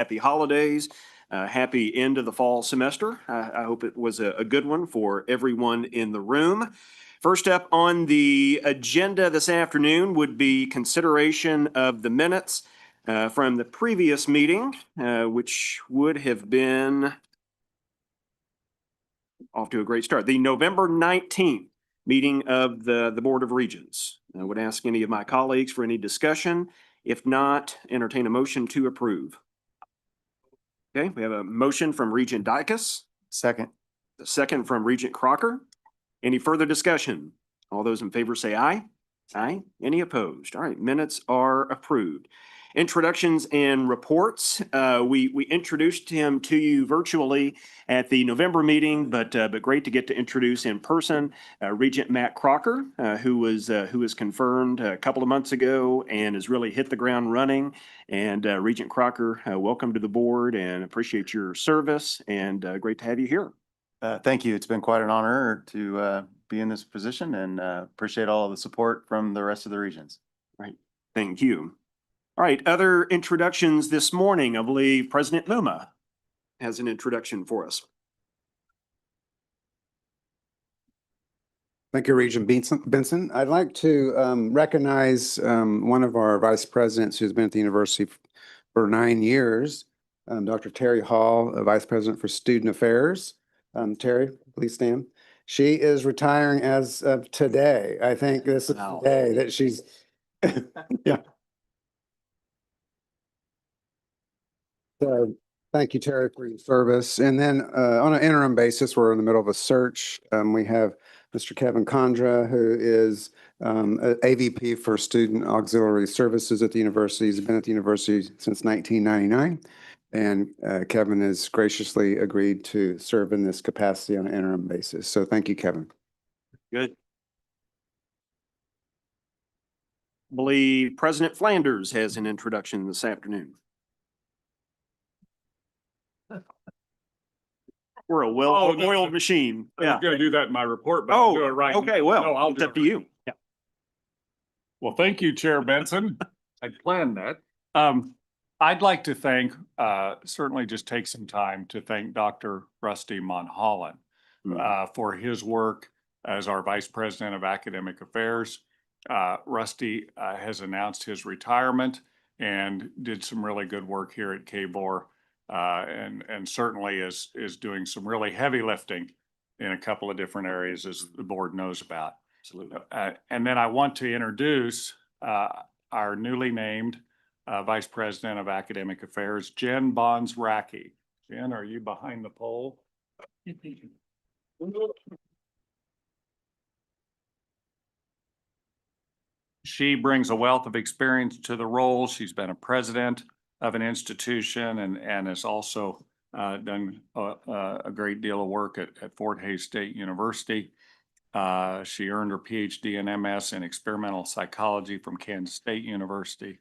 Happy holidays. Happy end of the fall semester. I hope it was a good one for everyone in the room. First up on the agenda this afternoon would be consideration of the minutes from the previous meeting, which would have been off to a great start. The November 19th meeting of the Board of Regents. I would ask any of my colleagues for any discussion. If not, entertain a motion to approve. Okay, we have a motion from Regent Dicus. Second. The second from Regent Crocker. Any further discussion? All those in favor say aye. Aye. Any opposed? All right, minutes are approved. Introductions and reports. We introduced him to you virtually at the November meeting, but great to get to introduce in person. Regent Matt Crocker, who was confirmed a couple of months ago and has really hit the ground running. And Regent Crocker, welcome to the board and appreciate your service and great to have you here. Thank you. It's been quite an honor to be in this position and appreciate all of the support from the rest of the Regents. Right. Thank you. All right. Other introductions this morning. I believe President Muma has an introduction for us. Thank you, Regent Benson. I'd like to recognize one of our vice presidents who's been at the university for 9 years, Dr. Terry Hall, Vice President for Student Affairs. Terry, please stand. She is retiring as of today. I think this is the day that she's, yeah. So thank you, Terry, for your service. And then on an interim basis, we're in the middle of a search. We have Mr. Kevin Condra, who is AVP for Student Auxiliary Services at the university. He's been at the university since 1999. And Kevin has graciously agreed to serve in this capacity on an interim basis. So thank you, Kevin. Good. I believe President Flanders has an introduction this afternoon. We're a well-oiled machine. Yeah. I'm going to do that in my report, but I'll do it right okay, now. well, no, it's up to you. Yeah. Well, thank you, Chair Benson. I planned that. I'd like to thank, certainly just take some time to thank Dr. Rusty Monholland for his work as our Vice President of Academic Affairs. Rusty has announced his retirement and did some really good work here at KBOR. And certainly is doing some really heavy lifting in a couple of different areas, as the board knows about. Absolutely. And then I want to introduce our newly named Vice President of Academic Affairs, Jen Bonds-Racky. Jen, are you behind the pole? She brings a wealth of experience to the role. She's been a president of an institution and has also done a great deal of work at Fort Hays State University. She earned her PhD and MS in experimental psychology from Kansas State University,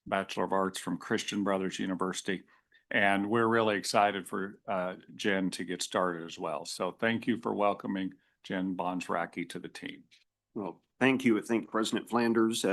Bachelor of Arts from Christian Brothers University. And we're really excited for Jen to get started as well. So thank you for welcoming Jen Bonds-Racky to the team. Well, thank you. I think President Flanders,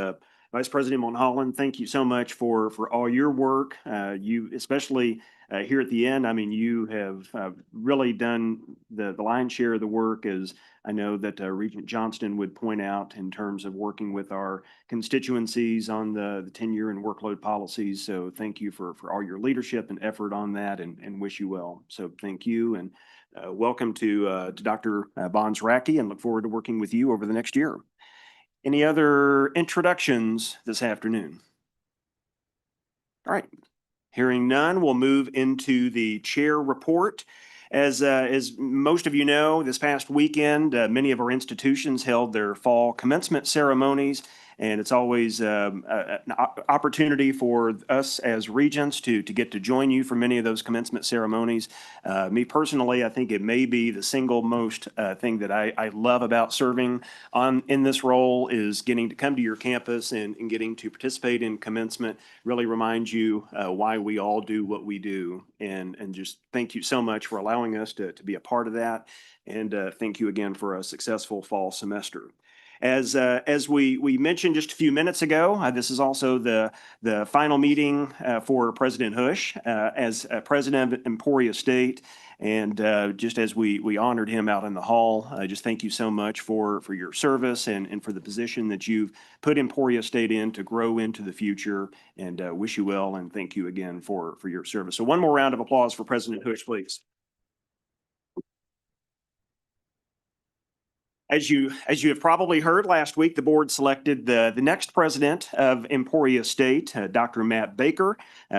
Vice President Monholland, thank you so much for all your work. You, especially here at the end, I mean, you have really done the lion's share of the work, as I know that Regent Johnston would point out in terms of working with our constituencies on the tenure and workload policies. So thank you for all your leadership and effort on that, and wish you well. So thank you, and welcome to Dr. Bonds-Racky, and look forward to working with you over the next year. Any other introductions this afternoon? All right, hearing none, we'll move into the chair report. As most of you know, this past weekend, many of our institutions held their fall commencement ceremonies, and it's always an opportunity for us as regents to get to join you for many of those commencement ceremonies. Me personally, I think it may be the single most thing that I love about serving in this role is getting to come to your campus and getting to participate in commencement. Really reminds you why we all do what we do, and just thank you so much for allowing us to be a part of that, and thank you again for a successful fall semester. As we mentioned just a few minutes ago, this is also the final meeting for President Hush as president of Emporia State. And just as we honored him out in the hall, just thank you so much for your service and for the position that you've put Emporia State in to grow into the future. And wish you well and thank you again for your service. So one more round of applause for President Hush, please. As you have probably heard, last week the board selected the next president of Emporia State, Dr. Matt Baker.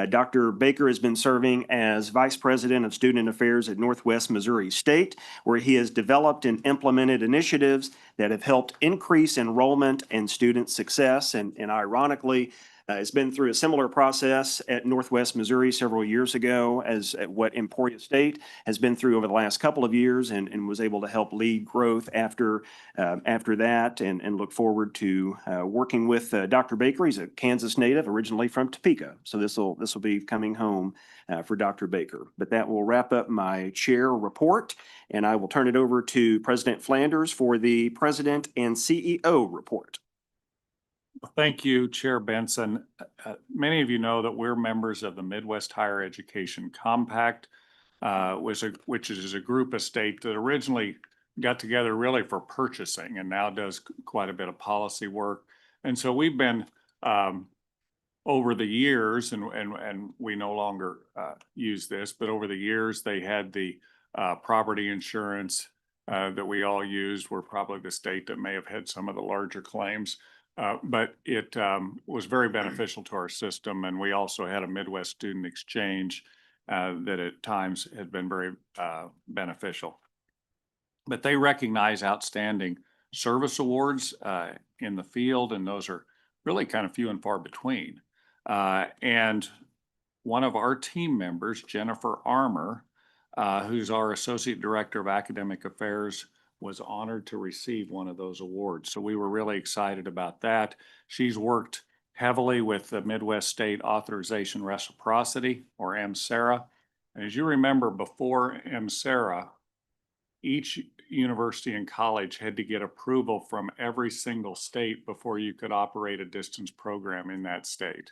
Dr. Baker has been serving as vice president of student affairs at Northwest Missouri State, where he has developed and implemented initiatives that have helped increase enrollment and student success. And ironically, has been through a similar process at Northwest Missouri several years ago as at what Emporia State has been through over the last couple of years, and was able to help lead growth after that, and look forward to working with Dr. Baker. He's a Kansas native, originally from Topeka, so this will be coming home for Dr. Baker. But that will wrap up my chair report, and I will turn it over to President Flanders for the President and CEO report. Thank you, Chair Benson. Many of you know that we're members of the Midwest Higher Education Compact, which is a group of states that originally got together really for purchasing and now does quite a bit of policy work. And so we've been over the years, and we no longer use this, but over the years they had the property insurance that we all used. We're probably the state that may have had some of the larger claims. But it was very beneficial to our system. And we also had a Midwest student exchange that at times had been very beneficial. But they recognize outstanding service awards in the field, and those are really kind of few and far between. And one of our team members, Jennifer Armour, who's our Associate Director of Academic Affairs, was honored to receive one of those awards. So we were really excited about that. She's worked heavily with the Midwest State Authorization Reciprocity, or MSARA. And as you remember, before MSARA, each university and college had to get approval from every single state before you could operate a distance program in that state.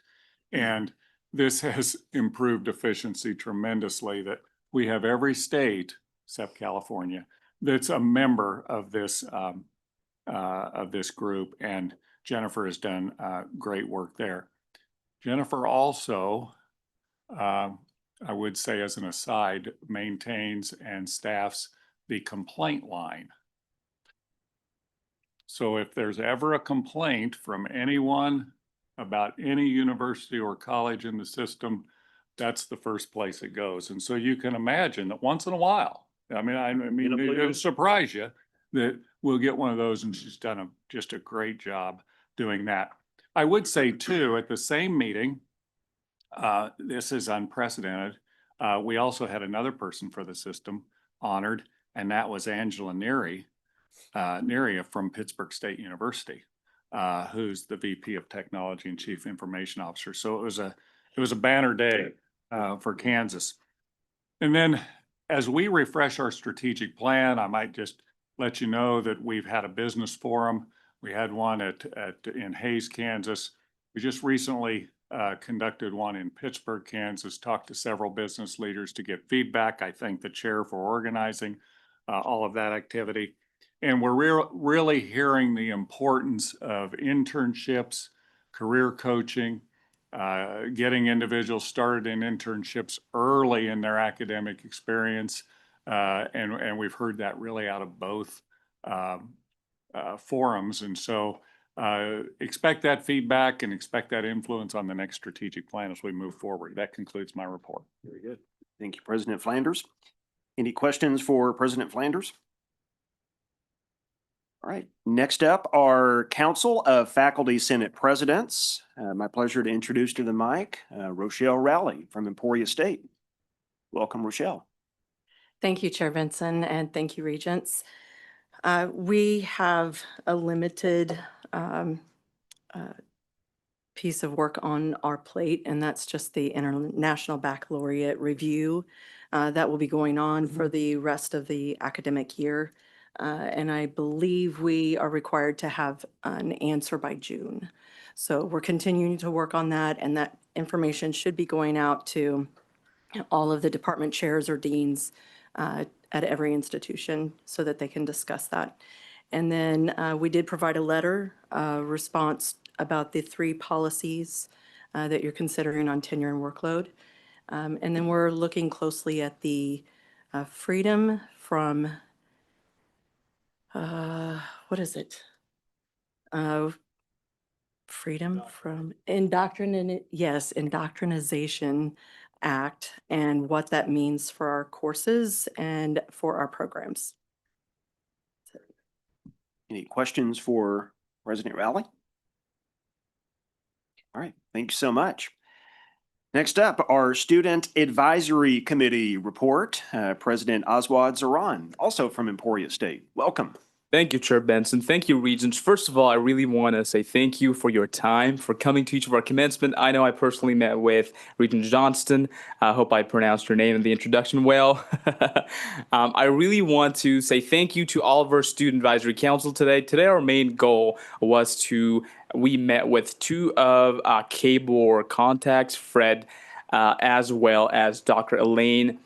And this has improved efficiency tremendously, that we have every state, except California, that's a member of this group, and Jennifer has done great work there. Jennifer also, I would say as an aside, maintains and staffs the complaint line. So if there's ever a complaint from anyone about any university or college in the system, that's the first place it goes. And so you can imagine that once in a while, I mean, it'll surprise you that we'll get one of those, and she's done just a great job doing that. I would say too, at the same meeting, this is unprecedented. We also had another person for the system honored, and that was Angela Neary from Pittsburgh State University, who's the VP of Technology and Chief Information Officer. So it was a banner day for Kansas. And then, as we refresh our strategic plan, I might just let you know that we've had a business forum. We had one in Hays, Kansas. We just recently conducted one in Pittsburgh, Kansas, talked to several business leaders to get feedback. I thank the chair for organizing all of that activity. And we're really hearing the importance of internships, career coaching, getting individuals started in internships early in their academic experience. And we've heard that really out of both forums. And so expect that feedback and expect that influence on the next strategic plan as we move forward. That concludes my report. Very good. Thank you, President Flanders. Any questions for President Flanders? All right, next up are Council of Faculty Senate Presidents. My pleasure to introduce to the mic, Rochelle Rowley from Emporia State. Welcome, Rochelle. Thank you, Chair Benson, and thank you, Regents. We have a limited piece of work on our plate, and that's just the International Baccalaureate Review that will be going on for the rest of the academic year. And I believe we are required to have an answer by June. So we're continuing to work on that, and that information should be going out to all of the department chairs or deans at every institution so that they can discuss that. And then we did provide a letter response about the 3 policies that you're considering on tenure and workload. And then we're looking closely at the freedom from, what is it? Freedom from Indoctrinization Act, and what that means for our courses and for our programs. Any questions for President Rowley? All right, thank you so much. Next up, our Student Advisory Committee report. President Aswad Zaran, also from Emporia State. Welcome. Thank you, Chair Benson. Thank you, Regents. First of all, I really want to say thank you for your time, for coming to each of our commencement. I know I personally met with Regent Johnston. I hope I pronounced your name in the introduction well. I really want to say thank you to all of our Student Advisory Council today. Today, our main goal was we met with 2 of KBOR contacts, Fred, as well as Dr. Elaine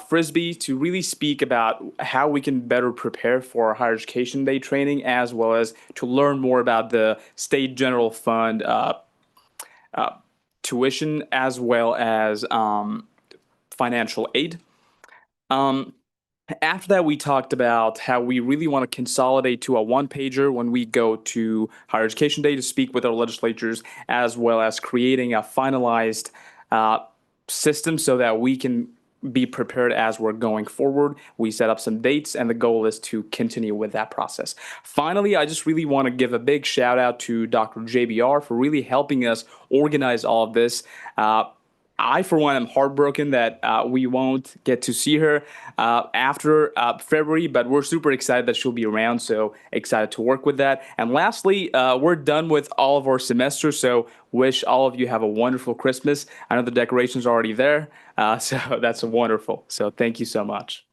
Frisbee, to really speak about how we can better prepare for our higher education day training, as well as to learn more about the state general fund tuition, as well as financial aid. After that, we talked about how we really want to consolidate to a 1-pager when we go to higher education day to speak with our legislatures, as well as creating a finalized system so that we can be prepared as we're going forward. We set up some dates, and the goal is to continue with that process. Finally, I just really want to give a big shout out to Dr. JBR for really helping us organize all of this. I, for one, am heartbroken that we won't get to see her after February, but we're super excited that she'll be around, so excited to work with that. And lastly, we're done with all of our semesters, so wish all of you have a wonderful Christmas. I know the decorations are already there, so that's wonderful. So thank you so much.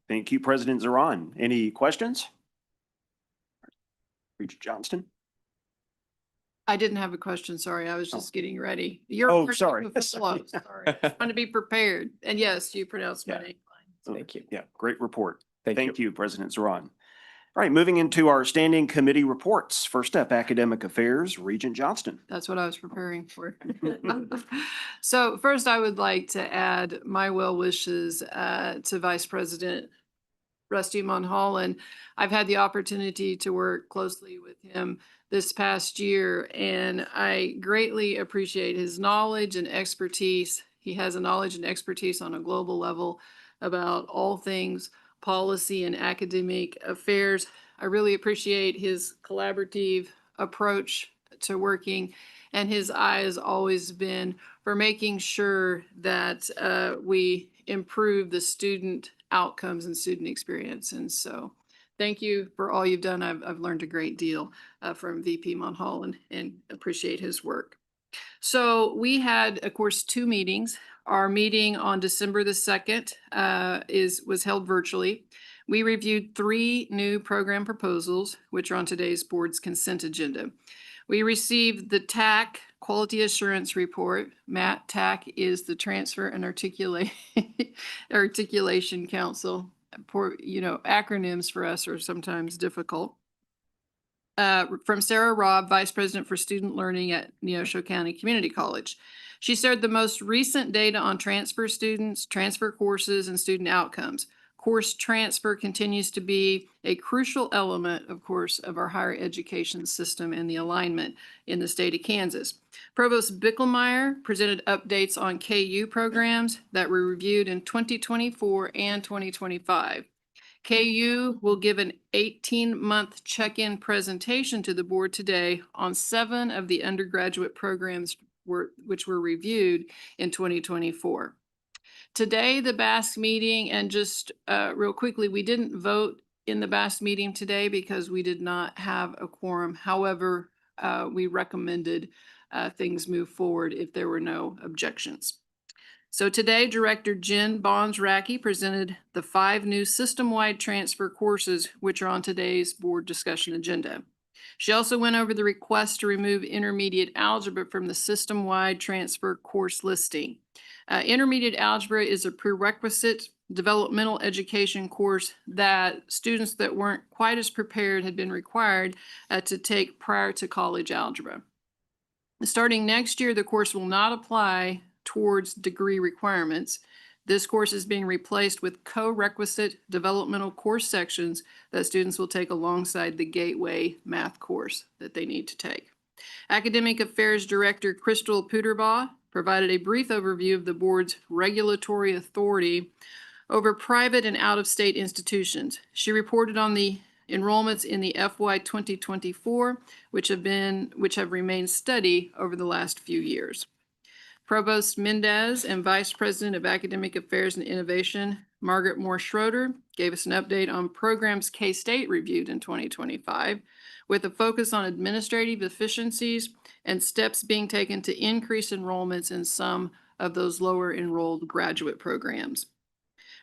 Thank you, President Zaran. Any questions? Regent Johnston? I didn't have a question, sorry. I was just getting ready. Sorry. Sorry. Trying to be prepared. And yes, you pronounced my Yeah. name fine. Thank you. Yeah, great report. Thank you. Thank you, President Zaran. All right, moving into our standing committee reports. First up, Academic Affairs, Regent Johnston. That's what I was preparing for. So first, I would like to add my well wishes to Vice President Rusty Monholland. I've had the opportunity to work closely with him this past year, and I greatly appreciate his knowledge and expertise. He has a knowledge and expertise on a global level about all things policy and academic affairs. I really appreciate his collaborative approach to working, and his eye has always been for making sure that we improve the student outcomes and student experience. And so thank you for all you've done. I've learned a great deal from VP Monholland and appreciate his work. So we had, of course, 2 meetings. Our meeting on December the 2nd was held virtually. We reviewed 3 new program proposals, which are on today's board's consent agenda. We received the TAC Quality Assurance Report. Matt, TAC is the Transfer and Articulation Council. Acronyms for us are sometimes difficult. From Sarah Robb, Vice President for Student Learning at Neosho County Community College. She shared the most recent data on transfer students, transfer courses, and student outcomes. Course transfer continues to be a crucial element, of course, of our higher education system and the alignment in the state of Kansas. Provost Bickelmeyer presented updates on KU programs that were reviewed in 2024 and 2025. KU will give an 18-month check-in presentation to the board today on 7 of the undergraduate programs which were reviewed in 2024. Today, the BASC meeting, and just real quickly, we didn't vote in the BASC meeting today because we did not have a quorum. However, we recommended things move forward if there were no objections. So today, Director Jen Bonds-Racky presented the 5 new system-wide transfer courses, which are on today's board discussion agenda. She also went over the request to remove intermediate algebra from the system-wide transfer course listing. Intermediate algebra is a prerequisite developmental education course that students that weren't quite as prepared had been required to take prior to college algebra. Starting next year, the course will not apply towards degree requirements. This course is being replaced with co-requisite developmental course sections that students will take alongside the Gateway math course that they need to take. Academic Affairs Director Crystal Puderbaugh provided a brief overview of the board's regulatory authority over private and out-of-state institutions. She reported on the enrollments in the FY 2024, which have remained steady over the last few years. Provost Mendez and Vice President of Academic Affairs and Innovation, Margaret Moore Schroeder, gave us an update on programs K-State reviewed in 2025, with a focus on administrative efficiencies and steps being taken to increase enrollments in some of those lower enrolled graduate programs.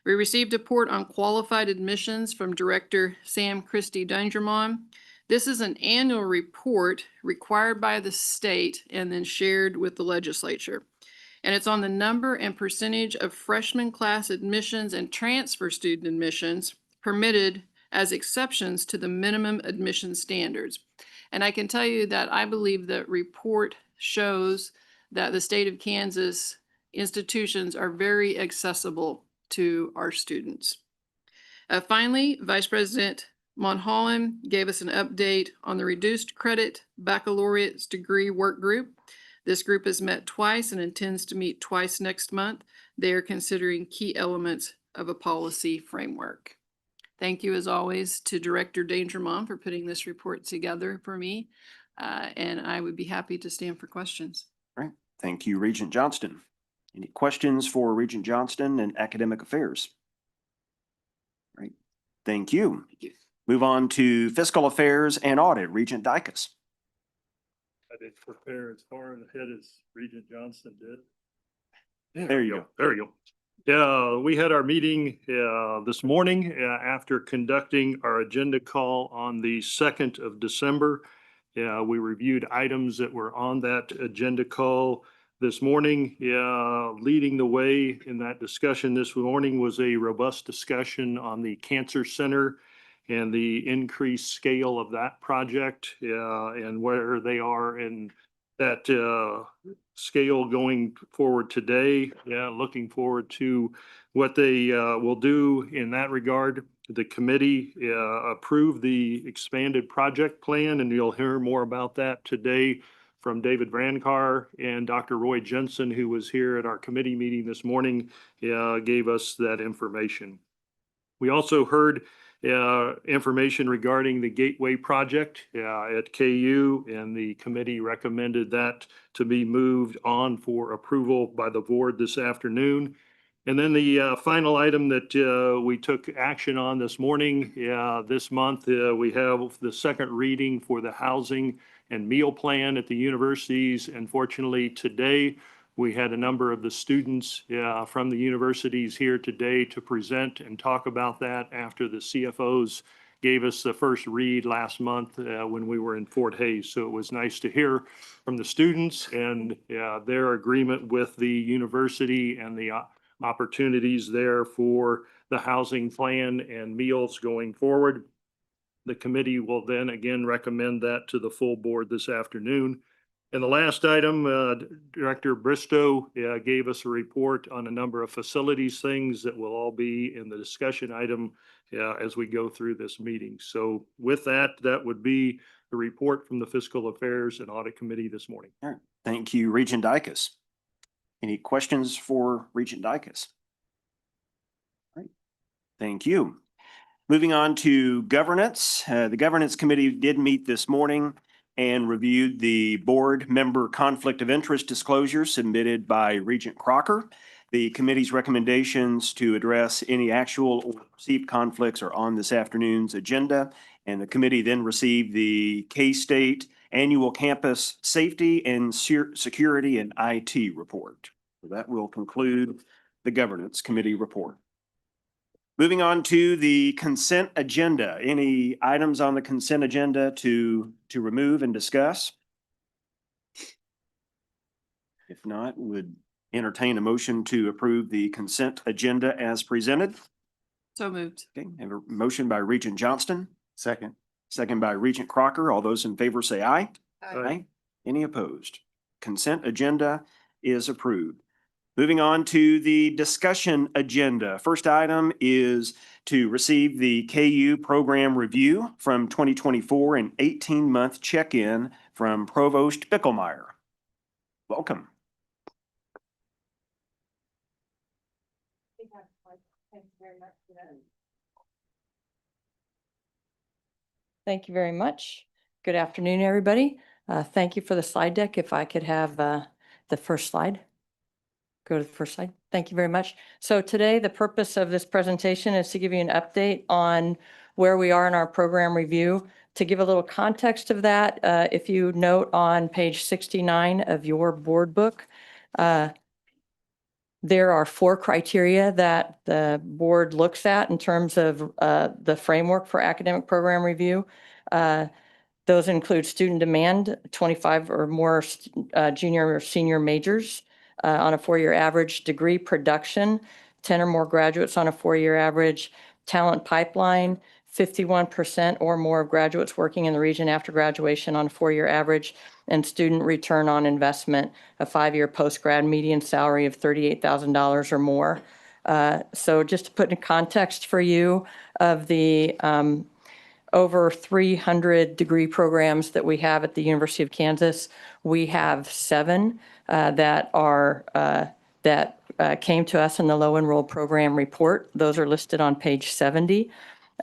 We received a report on qualified admissions from Director Sam Christie Dangermond. This is an annual report required by the state and then shared with the legislature. And it's on the number and percentage of freshman class admissions and transfer student admissions permitted as exceptions to the minimum admission standards. And I can tell you that I believe the report shows that the state of Kansas institutions are very accessible to our students. Finally, Vice President Monholland gave us an update on the reduced credit baccalaureate degree work group. This group has met twice and intends to meet twice next month. They are considering key elements of a policy framework. Thank you, as always, to Director Dangermond for putting this report together for me, and I would be happy to stand for questions. All right. Thank you, Regent Johnston. Any questions for Regent Johnston and Academic Affairs? All right. Thank you. Thank you. Move on to Fiscal Affairs and Audit, Regent Dicus. I didn't prepare as far ahead as Regent Johnson did. There you go. There you go. Yeah, we had our meeting this morning after conducting our agenda call on the 2nd of December. We reviewed items that were on that agenda call this morning. Leading the way in that discussion this morning was a robust discussion on the Cancer Center and the increased scale of that project and where they are in that scale going forward today. Looking forward to what they will do in that regard. The committee approved the expanded project plan, and you'll hear more about that today from David Vrankar, and Dr. Roy Jensen, who was here at our committee meeting this morning, gave us that information. We also heard information regarding the Gateway project at KU, and the committee recommended that to be moved on for approval by the board this afternoon. And then the final item that we took action on this morning, this month, we have the second reading for the housing and meal plan at the universities. And fortunately, today, we had a number of the students from the universities here today to present and talk about that after the CFOs gave us the first read last month when we were in Fort Hays. So it was nice to hear from the students and their agreement with the university and the opportunities there for the housing plan and meals going forward. The committee will then again recommend that to the full board this afternoon. And the last item, Director Bristow gave us a report on a number of facilities things that will all be in the discussion item as we go through this meeting. So with that, that would be the report from the Fiscal Affairs and Audit Committee this morning. All right. Thank you, Regent Dicus. Any questions for Regent Dicus? All right. Thank you. Moving on to governance. The Governance Committee did meet this morning and reviewed the board member conflict of interest disclosure submitted by Regent Crocker. The committee's recommendations to address any actual or perceived conflicts are on this afternoon's agenda. And the committee then received the K-State Annual Campus Safety and Security and IT Report. That will conclude the Governance Committee report. Moving on to the consent agenda. Any items on the consent agenda to remove and discuss? If not, would entertain a motion to approve the consent agenda as presented. So moved. Okay, have a motion by Regent Johnston, Second. second by Regent Crocker. All those in favor say aye. Aye. Any opposed? Consent agenda is approved. Moving on to the discussion agenda. First item is to receive the KU program review from 2024 and 18-month check-in from Provost Bickelmeyer. Welcome. Thank you very much. Good afternoon, everybody. Thank you for the slide deck. If I could have the first slide. Go to the first slide. Thank you very much. So today, the purpose of this presentation is to give you an update on where we are in our program review. To give a little context of that, if you note on page 69 of your board book, there are 4 criteria that the board looks at in terms of the framework for academic program review. Those include student demand, 25 or more junior or senior majors on a 4-year average, degree production, 10 or more graduates on a 4-year average, talent pipeline, 51% or more of graduates working in the region after graduation on a 4-year average, and student return on investment, a 5-year post-grad median salary of $38,000 or more. So just to put in context for you of the over 300 degree programs that we have at the University of Kansas, we have 7 that came to us in the low enrolled program report. Those are listed on page 70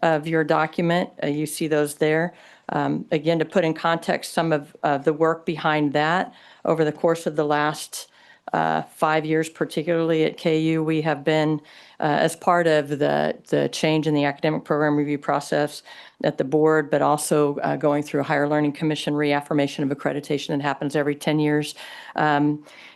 of your document. You see those there. Again, to put in context some of the work behind that, over the course of the last 5 years, particularly at KU, we have been, as part of the change in the academic program review process at the board, but also going through a Higher Learning Commission reaffirmation of accreditation that happens every 10 years.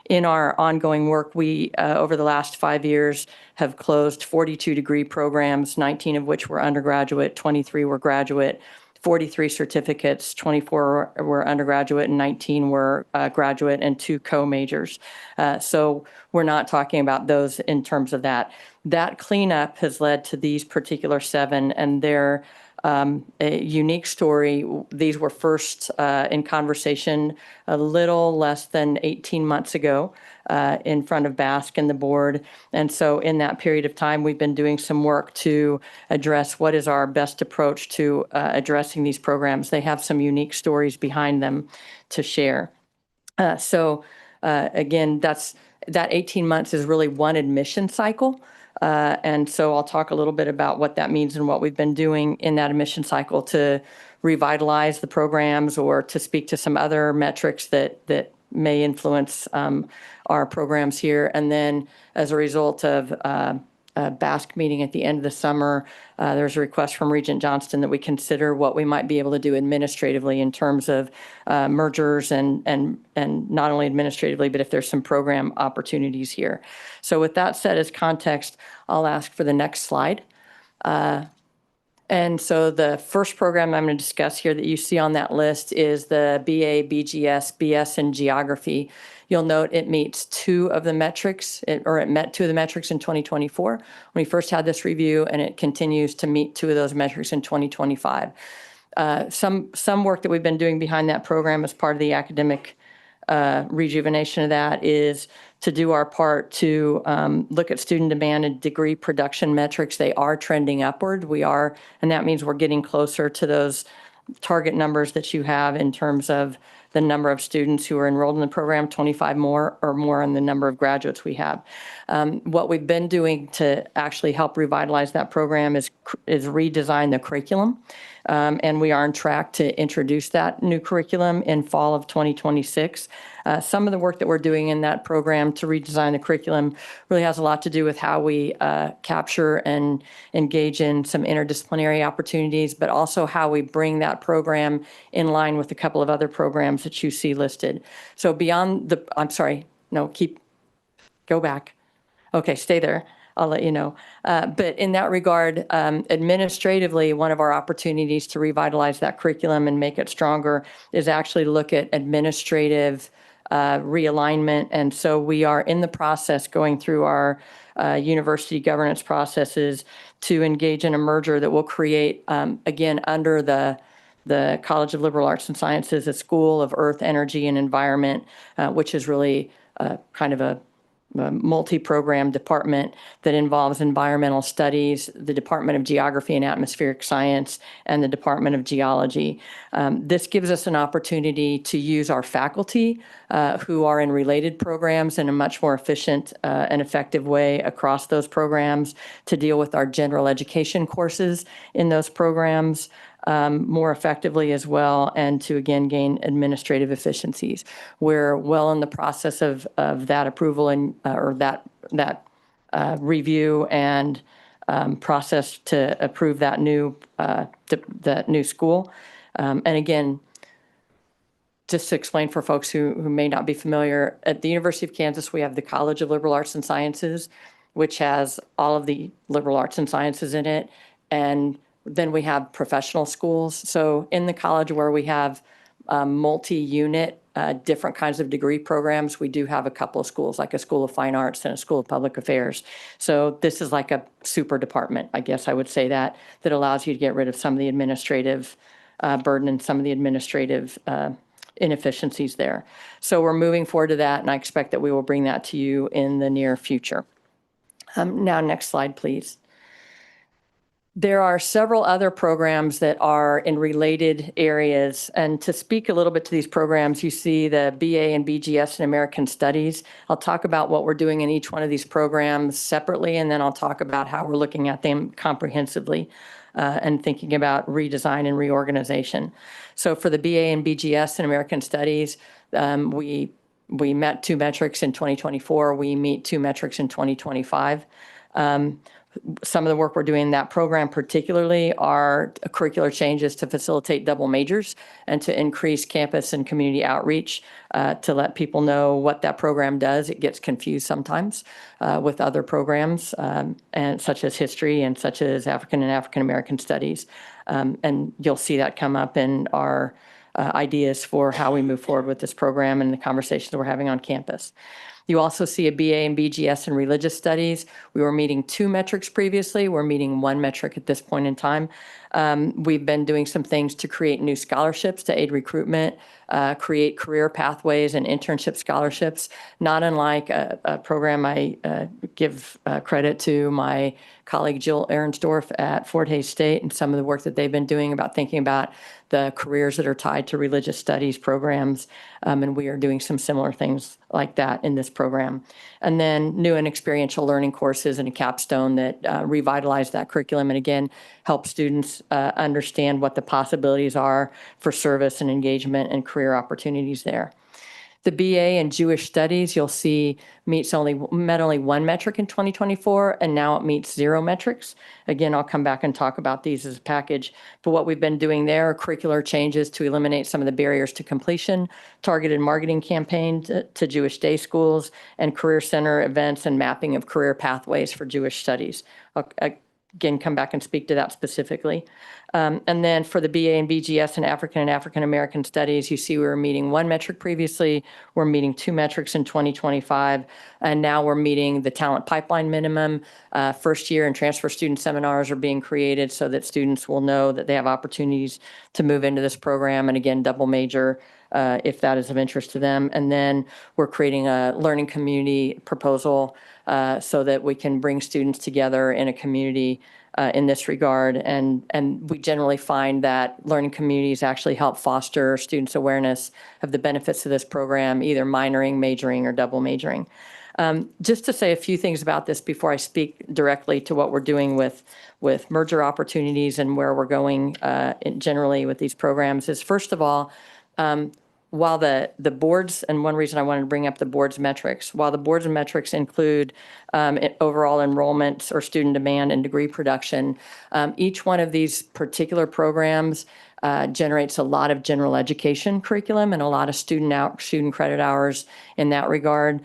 In our ongoing work, we, over the last 5 years, have closed 42 degree programs, 19 of which were undergraduate, 23 were graduate, 43 certificates, 24 were undergraduate, and 19 were graduate, and 2 co-majors. So we're not talking about those in terms of that. That cleanup has led to these particular 7, and they're a unique story. These were first in conversation a little less than 18 months ago in front of Basque and the board. And so in that period of time, we've been doing some work to address what is our best approach to addressing these programs. They have some unique stories behind them to share. Again, that 18 months is really one admission cycle. And so I'll talk a little bit about what that means and what we've been doing in that admission cycle to revitalize the programs or to speak to some other metrics that may influence our programs here. And then as a result of a Basque meeting at the end of the summer, there's a request from Regent Johnston that we consider what we might be able to do administratively in terms of mergers and not only administratively, but if there's some program opportunities here. So with that said as context, I'll ask for the next slide. And so the first program I'm going to discuss here that you see on that list is the BA, BGS, BS in Geography. You'll note it meets 2 of the metrics, it met 2 of the metrics in 2024 when we first had this review, and it continues to meet 2 of those metrics in 2025. Some work that we've been doing behind that program as part of the academic rejuvenation of that is to do our part to look at student demand and degree production metrics. They are trending upward. And that means we're getting closer to those target numbers that you have in terms of the number of students who are enrolled in the program, 25 more or more in the number of graduates we have. What we've been doing to actually help revitalize that program is redesign the curriculum. And we are on track to introduce that new curriculum in fall of 2026. Some of the work that we're doing in that program to redesign the curriculum really has a lot to do with how we capture and engage in some interdisciplinary opportunities, but also how we bring that program in line with a couple of other programs that you see listed. So beyond the, I'm sorry, no, keep Go back. Okay, stay there. I'll let you know. But in that regard, administratively, one of our opportunities to revitalize that curriculum and make it stronger is actually look at administrative realignment. And so we are in the process going through our university governance processes to engage in a merger that will create, again, under the College of Liberal Arts and Sciences, a School of Earth, Energy, and Environment, which is really kind of a multi-program department that involves environmental studies, the Department of Geography and Atmospheric Science, and the Department of Geology. This gives us an opportunity to use our faculty who are in related programs in a much more efficient and effective way across those programs to deal with our general education courses in those programs more effectively as well, and to again gain administrative efficiencies. We're well in the process of that approval and or that review and process to approve that new school. And again, just to explain for folks who may not be familiar, at the University of Kansas, we have the College of Liberal Arts and Sciences, which has all of the liberal arts and sciences in it. And then we have professional schools. So in the college where we have multi-unit, different kinds of degree programs, we do have a couple of schools, like a School of Fine Arts and a School of Public Affairs. So this is like a super department, I guess I would say that allows you to get rid of some of the administrative burden and some of the administrative inefficiencies there. So we're moving forward to that, and I expect that we will bring that to you in the near future. Now, next slide, please. There are several other programs that are in related areas. And to speak a little bit to these programs, you see the BA and BGS in American Studies. I'll talk about what we're doing in each one of these programs separately, and then I'll talk about how we're looking at them comprehensively and thinking about redesign and reorganization. So for the BA and BGS in American Studies, we met 2 metrics in 2024. We meet 2 metrics in 2025. Some of the work we're doing in that program particularly are curricular changes to facilitate double majors and to increase campus and community outreach to let people know what that program does. It gets confused sometimes with other programs and such as history and such as African and African American studies. And you'll see that come up in our ideas for how we move forward with this program and the conversations we're having on campus. You also see a BA and BGS in religious studies. We were meeting 2 metrics previously. We're meeting 1 metric at this point in time. We've been doing some things to create new scholarships to aid recruitment, create career pathways and internship scholarships, not unlike a program I give credit to my colleague Jill Ehrensdorf at Fort Hays State and some of the work that they've been doing about thinking about the careers that are tied to religious studies programs. And we are doing some similar things like that in this program. And then new and experiential learning courses and a capstone that revitalize that curriculum and again, help students understand what the possibilities are for service and engagement and career opportunities there. The BA in Jewish Studies, you'll see, met only 1 metric in 2024, and now it meets 0 metrics. Again, I'll come back and talk about these as a package. But what we've been doing there are curricular changes to eliminate some of the barriers to completion, targeted marketing campaign to Jewish day schools, and career center events and mapping of career pathways for Jewish studies. I'll again come back and speak to that specifically. And then for the BA and BGS in African and African American Studies, you see we were meeting 1 metric previously. We're meeting 2 metrics in 2025. And now we're meeting the talent pipeline minimum. First year and transfer student seminars are being created so that students will know that they have opportunities to move into this program and again, double major if that is of interest to them. And then we're creating a learning community proposal so that we can bring students together in a community in this regard. And we generally find that learning communities actually help foster students' awareness of the benefits of this program, either minoring, majoring, or double majoring. Just to say a few things about this before I speak directly to what we're doing with merger opportunities and where we're going generally with these programs is, first of all, while the boards, and one reason I wanted to bring up the board's metrics, while the board's metrics include overall enrollment or student demand and degree production, each one of these particular programs generates a lot of general education curriculum and a lot of student credit hours in that regard.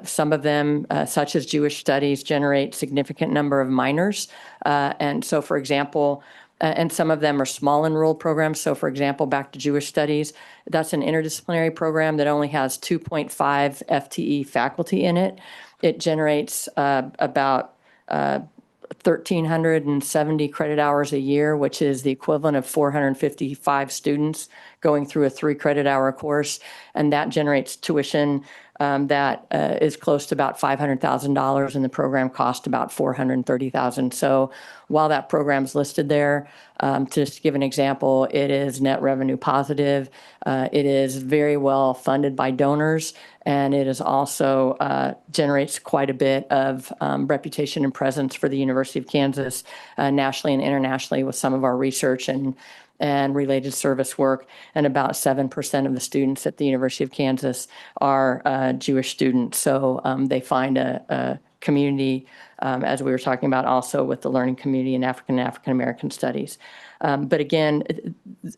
Some of them, such as Jewish studies, generate significant number of minors. And so, for example, and some of them are small enrolled programs. So for example, back to Jewish studies, that's an interdisciplinary program that only has 2.5 FTE faculty in it. It generates about 1,370 credit hours a year, which is the equivalent of 455 students going through a 3 credit hour course. And that generates tuition that is close to about $500,000, and the program cost about $430,000. So while that program's listed there, to just give an example, it is net revenue positive. It is very well funded by donors, and it is also generates quite a bit of reputation and presence for the University of Kansas nationally and internationally with some of our research and related service work. And about 7% of the students at the University of Kansas are Jewish students. So they find a community, as we were talking about also with the learning community in African and African American studies. But again,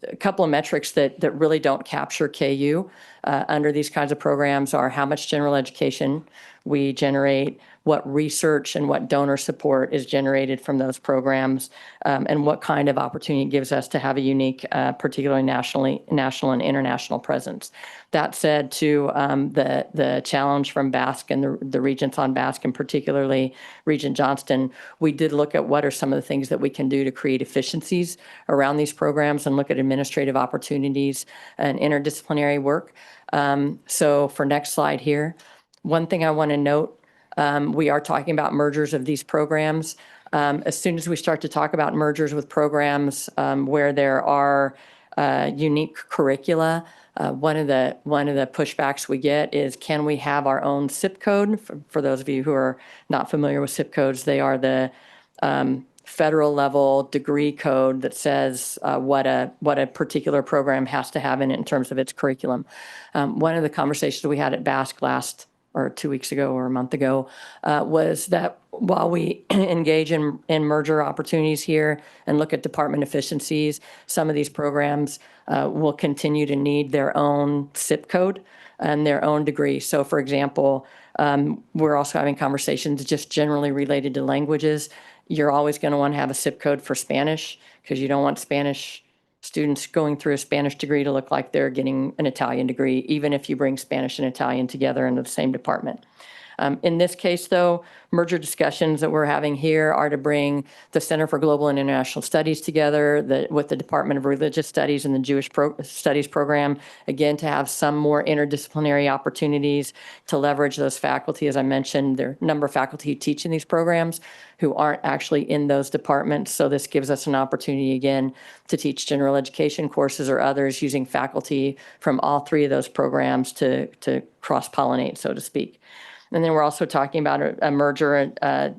a couple of metrics that really don't capture KU under these kinds of programs are how much general education we generate, what research and what donor support is generated from those programs, and what kind of opportunity it gives us to have a unique, particularly national and international presence. That said, to the challenge from Basque and the Regents on Basque, and particularly Regent Johnston, we did look at what are some of the things that we can do to create efficiencies around these programs and look at administrative opportunities and interdisciplinary work. So for next slide here, one thing I want to note, we are talking about mergers of these programs. As soon as we start to talk about mergers with programs where there are unique curricula, one of the pushbacks we get is, can we have our own SIP code? For those of you who are not familiar with SIP codes, they are the federal level degree code that says what a particular program has to have in it in terms of its curriculum. One of the conversations we had at Basque last or 2 weeks ago or a month ago, was that while we engage in merger opportunities here and look at department efficiencies, some of these programs will continue to need their own SIP code and their own degree. So for example, we're also having conversations just generally related to languages. You're always going to want to have a SIP code for Spanish because you don't want Spanish students going through a Spanish degree to look like they're getting an Italian degree, even if you bring Spanish and Italian together in the same department. In this case, though, merger discussions that we're having here are to bring the Center for Global and International Studies together with the Department of Religious Studies and the Jewish Studies program, again, to have some more interdisciplinary opportunities to leverage those faculty. As I mentioned, there are a number of faculty who teach in these programs who aren't actually in those departments. So this gives us an opportunity, again, to teach general education courses or others using faculty from all 3 of those programs to cross-pollinate, so to speak. And then we're also talking about a merger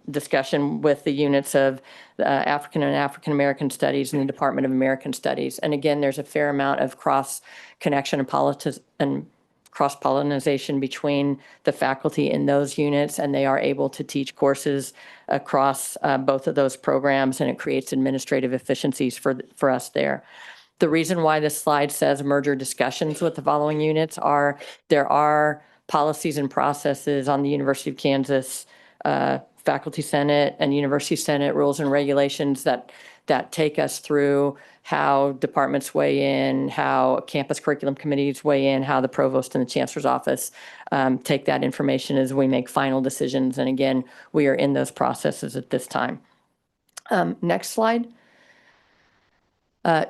discussion with the units of African and African American Studies in the Department of American Studies. And again, there's a fair amount of cross-connection and cross-pollination between the faculty in those units, and they are able to teach courses across both of those programs, and it creates administrative efficiencies for us there. The reason why this slide says merger discussions with the following units are there are policies and processes on the University of Kansas Faculty Senate and University Senate rules and regulations that take us through how departments weigh in, how campus curriculum committees weigh in, how the provost and the chancellor's office take that information as we make final decisions. And again, we are in those processes at this time. Next slide.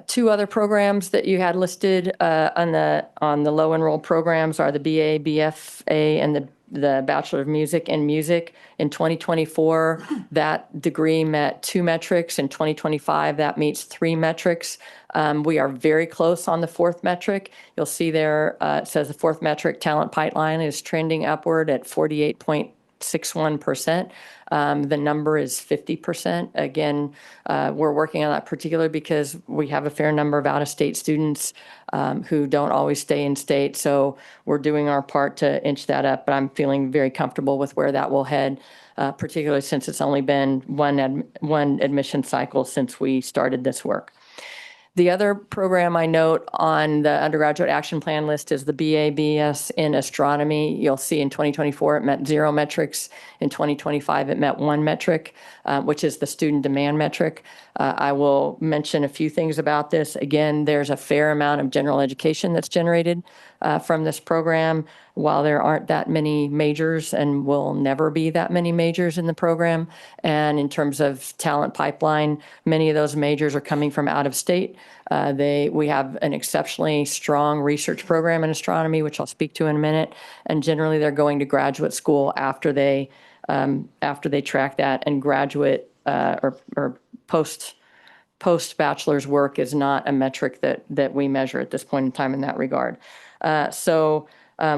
2 other programs that you had listed on the low enrolled programs are the BA, BFA, and the Bachelor of Music and Music. In 2024, that degree met 2 metrics. In 2025, that meets 3 metrics. We are very close on the 4th metric. You'll see there it says the 4th metric, talent pipeline, is trending upward at 48.8 0.61%. The number is 50%. Again, we're working on that particularly because we have a fair number of out-of-state students who don't always stay in state. So we're doing our part to inch that up, but I'm feeling very comfortable with where that will head, particularly since it's only been one admission cycle since we started this work. The other program I note on the undergraduate action plan list is the BA/BS in astronomy. You'll see in 2024 it met 0 metrics. In 2025 it met 1 metric, which is the student demand metric. I will mention a few things about this. Again, there's a fair amount of general education that's generated from this program. While there aren't that many majors and will never be that many majors in the program, and in terms of talent pipeline, many of those majors are coming from out of state. We have an exceptionally strong research program in astronomy, which I'll speak to in a minute, and generally they're going to graduate school after they track that, and graduate or post-bachelor's work is not a metric that we measure at this point in time in that regard.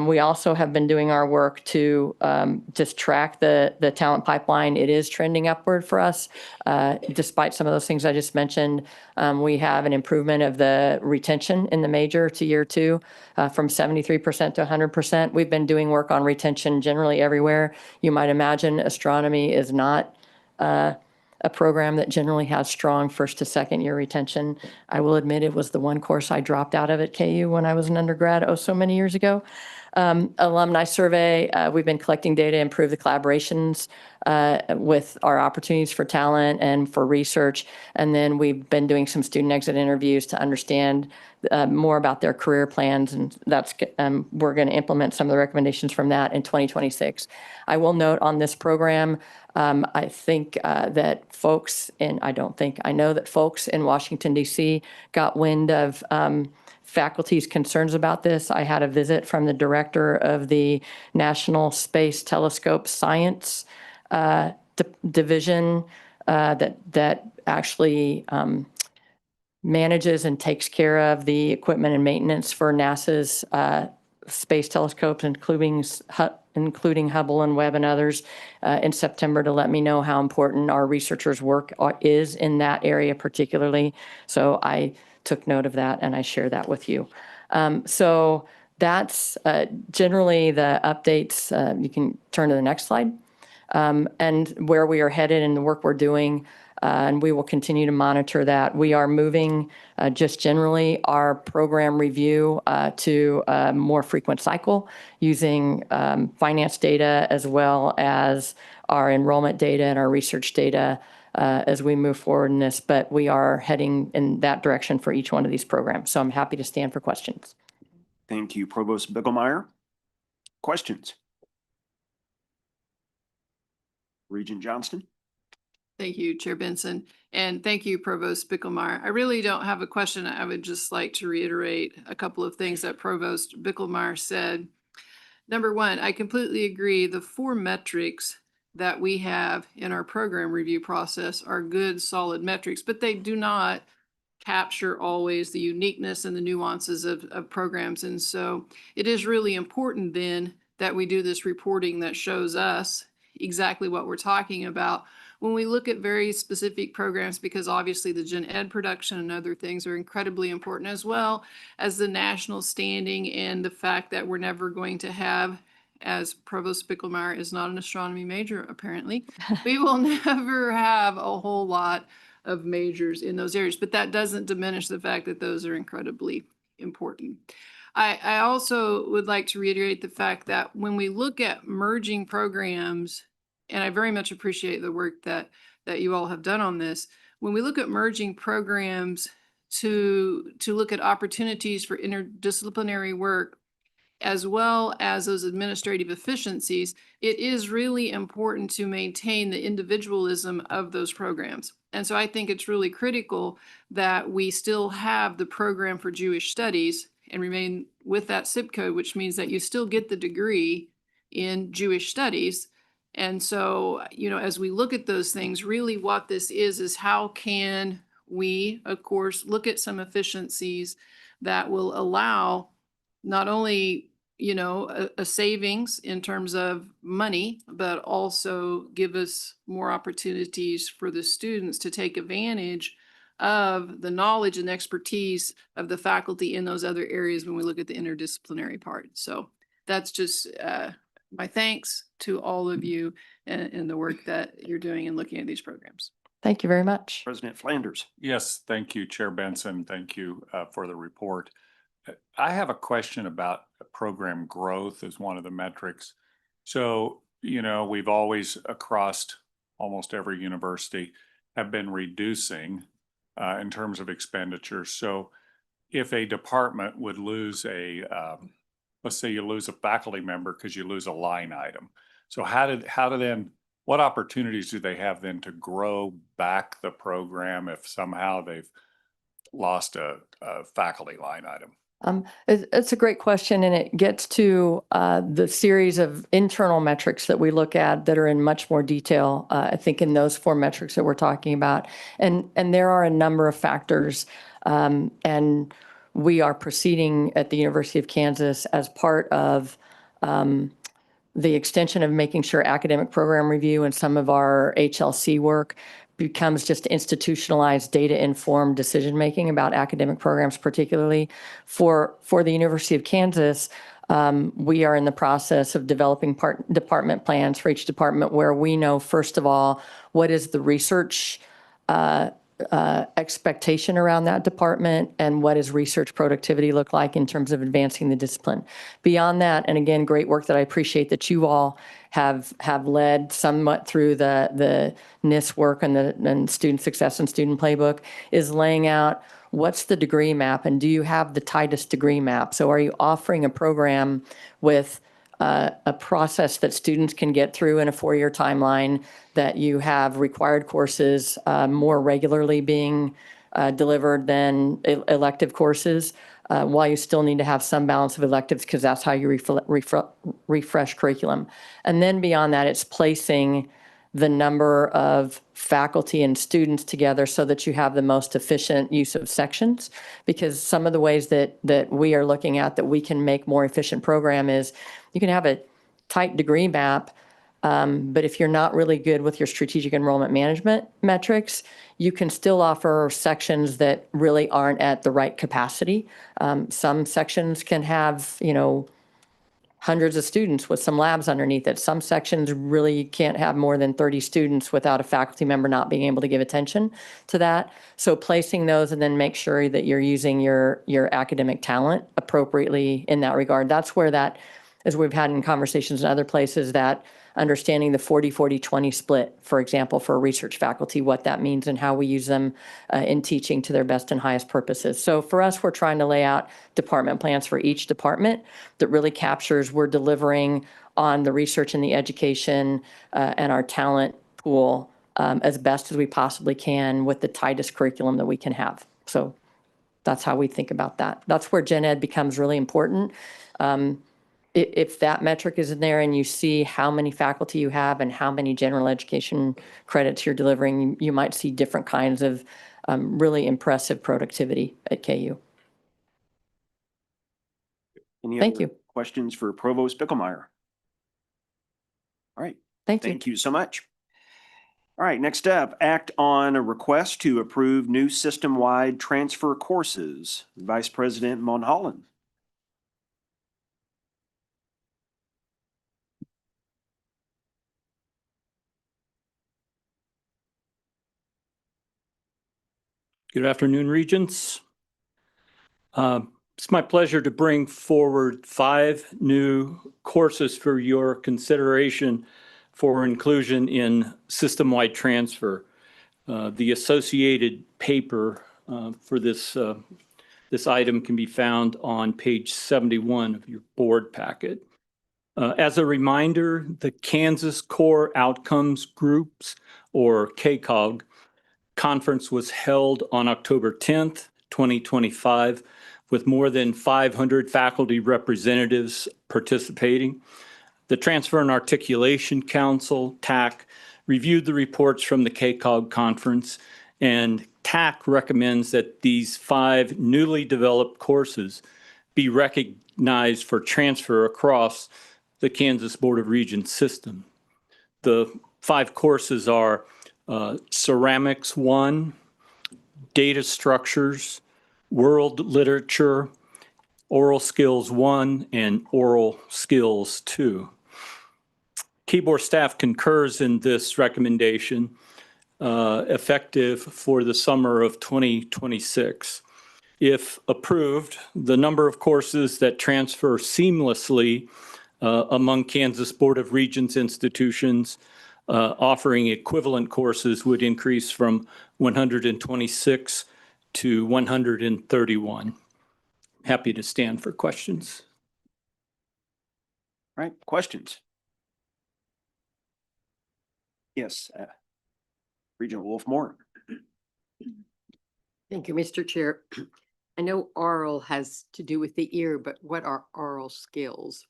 We also have been doing our work to just track the talent pipeline. It is trending upward for us. Despite some of those things I just mentioned, we have an improvement of the retention in the major to year 2 from 73% to 100%. We've been doing work on retention generally everywhere. You might imagine astronomy is not a program that generally has strong first to second year retention. I will admit it was the one course I dropped out of at KU when I was an undergrad, so many years ago. Alumni survey, we've been collecting data, improve the collaborations with our opportunities for talent and for research. And then we've been doing some student exit interviews to understand more about their career plans. And that's we're going to implement some of the recommendations from that in 2026. I will note on this program, I think that folks I know that folks in Washington, D.C. got wind of faculty's concerns about this. I had a visit from the director of the National Space Telescope Science Division that actually manages and takes care of the equipment and maintenance for NASA's space telescopes, including Hubble and Webb and others, in September, to let me know how important our researchers' work is in that area particularly. So I took note of that and I share that with you. So that's generally the updates. You can turn to the next slide. And where we are headed and the work we're doing, and we will continue to monitor that. We are moving just generally our program review to a more frequent cycle using finance data as well as our enrollment data and our research data as we move forward in this, but we are heading in that direction for each one of these programs. So I'm happy to stand for questions. Thank you, Provost Bicklemeyer. Questions? Regent Johnston? Thank you, Chair Benson. And thank you, Provost Bicklemeyer. I really don't have a question. I would just like to reiterate a couple of things that Provost Bicklemeyer said. Number one, I completely agree. The 4 metrics that we have in our program review process are good, solid metrics, but they do not capture always the uniqueness and the nuances of programs. And so it is really important then that we do this reporting that shows us exactly what we're talking about when we look at very specific programs, because obviously the gen ed production and other things are incredibly important, as well as the national standing and the fact that we're never going to have, as Provost Bicklemeyer is not an astronomy major apparently, we will never have a whole lot of majors in those areas, but that doesn't diminish the fact that those are incredibly important. I also would like to reiterate the fact that when we look at merging programs, and I very much appreciate the work that you all have done on this, when we look at merging programs to look at opportunities for interdisciplinary work, as well as those administrative efficiencies, it is really important to maintain the individualism of those programs. And so I think it's really critical that we still have the program for Jewish studies and remain with that zip code, which means that you still get the degree in Jewish studies. And so, as we look at those things, really what this is how can we, of course, look at some efficiencies that will allow not only you know, a savings in terms of money, but also give us more opportunities for the students to take advantage of the knowledge and expertise of the faculty in those other areas when we look at the interdisciplinary part. So that's just my thanks to all of you and the work that you're doing in looking at these programs. Thank you very much. President Flanders. Yes, thank you, Chair Benson. Thank you for the report. I have a question about program growth as one of the metrics. So, you know, we've always across almost every university have been reducing in terms of expenditures. So if a department would lose let's say you lose a faculty member because you lose a line item. So what opportunities do they have then to grow back the program if somehow they've lost a faculty line item? It's a great question, and it gets to the series of internal metrics that we look at that are in much more detail, I think, in those 4 metrics that we're talking about. And there are a number of factors, and we are proceeding at the University of Kansas as part of the extension of making sure academic program review and some of our HLC work becomes just institutionalized data-informed decision-making about academic programs, particularly for the University of Kansas. We are in the process of developing department plans for each department where we know, first of all, what is the research expectation around that department and what does research productivity look like in terms of advancing the discipline. Beyond that, and again, great work that I appreciate that you all have led somewhat through the NIST work and student success and student playbook, is laying out what's the degree map and do you have the tightest degree map? So are you offering a program with a process that students can get through in a 4-year timeline, that you have required courses more regularly being delivered than elective courses, while you still need to have some balance of electives because that's how you refresh curriculum. And then beyond that, it's placing the number of faculty and students together so that you have the most efficient use of sections. Because some of the ways that we are looking at that we can make more efficient program is you can have a tight degree map, but if you're not really good with your strategic enrollment management metrics, you can still offer sections that really aren't at the right capacity. Some sections can have, you know, hundreds of students with some labs underneath it. Some sections really can't have more than 30 students without a faculty member not being able to give attention to that. So placing those and then make sure that you're using your academic talent appropriately in that regard. That's where that, as we've had in conversations in other places, that understanding the 40-40-20 split, for example, for research faculty, what that means and how we use them in teaching to their best and highest purposes. So for us, we're trying to lay out department plans for each department that really captures we're delivering on the research and the education and our talent pool as best as we possibly can with the tightest curriculum that we can have. So that's how we think about that. That's where gen ed becomes really important. If that metric is in there and you see how many faculty you have and how many general education credits you're delivering, you might see different kinds of really impressive productivity at KU. Thank you. Questions for Provost Bicklemeyer? All right. Thank you. Thank you so much. All right, next up, act on a request to approve new system-wide transfer courses. Vice President Mulholland. Good afternoon, Regents. It's my pleasure to bring forward 5 new courses for your consideration for inclusion in system-wide transfer. The associated paper for this item can be found on page 71 of your board packet. As a reminder, the Kansas Core Outcomes Groups, or KCOG, conference was held on October 10th, 2025, with more than 500 faculty representatives participating. The Transfer and Articulation Council, TAC, reviewed the reports from the KCOG conference, and TAC recommends that these 5 newly developed courses be recognized for transfer across the Kansas Board of Regents system. The 5 courses are Ceramics 1, Data Structures, World Literature, Oral Skills 1, and Oral Skills 2. KBOR staff concurs in this recommendation, effective for the summer of 2026. If approved, the number of courses that transfer seamlessly among Kansas Board of Regents institutions offering equivalent courses would increase from 126 to 131. Happy to stand for questions. All right, questions? Yes, Regent Wolfmore. Thank you, Mr. Chair. I know oral has to do with the ear, but what are oral skills?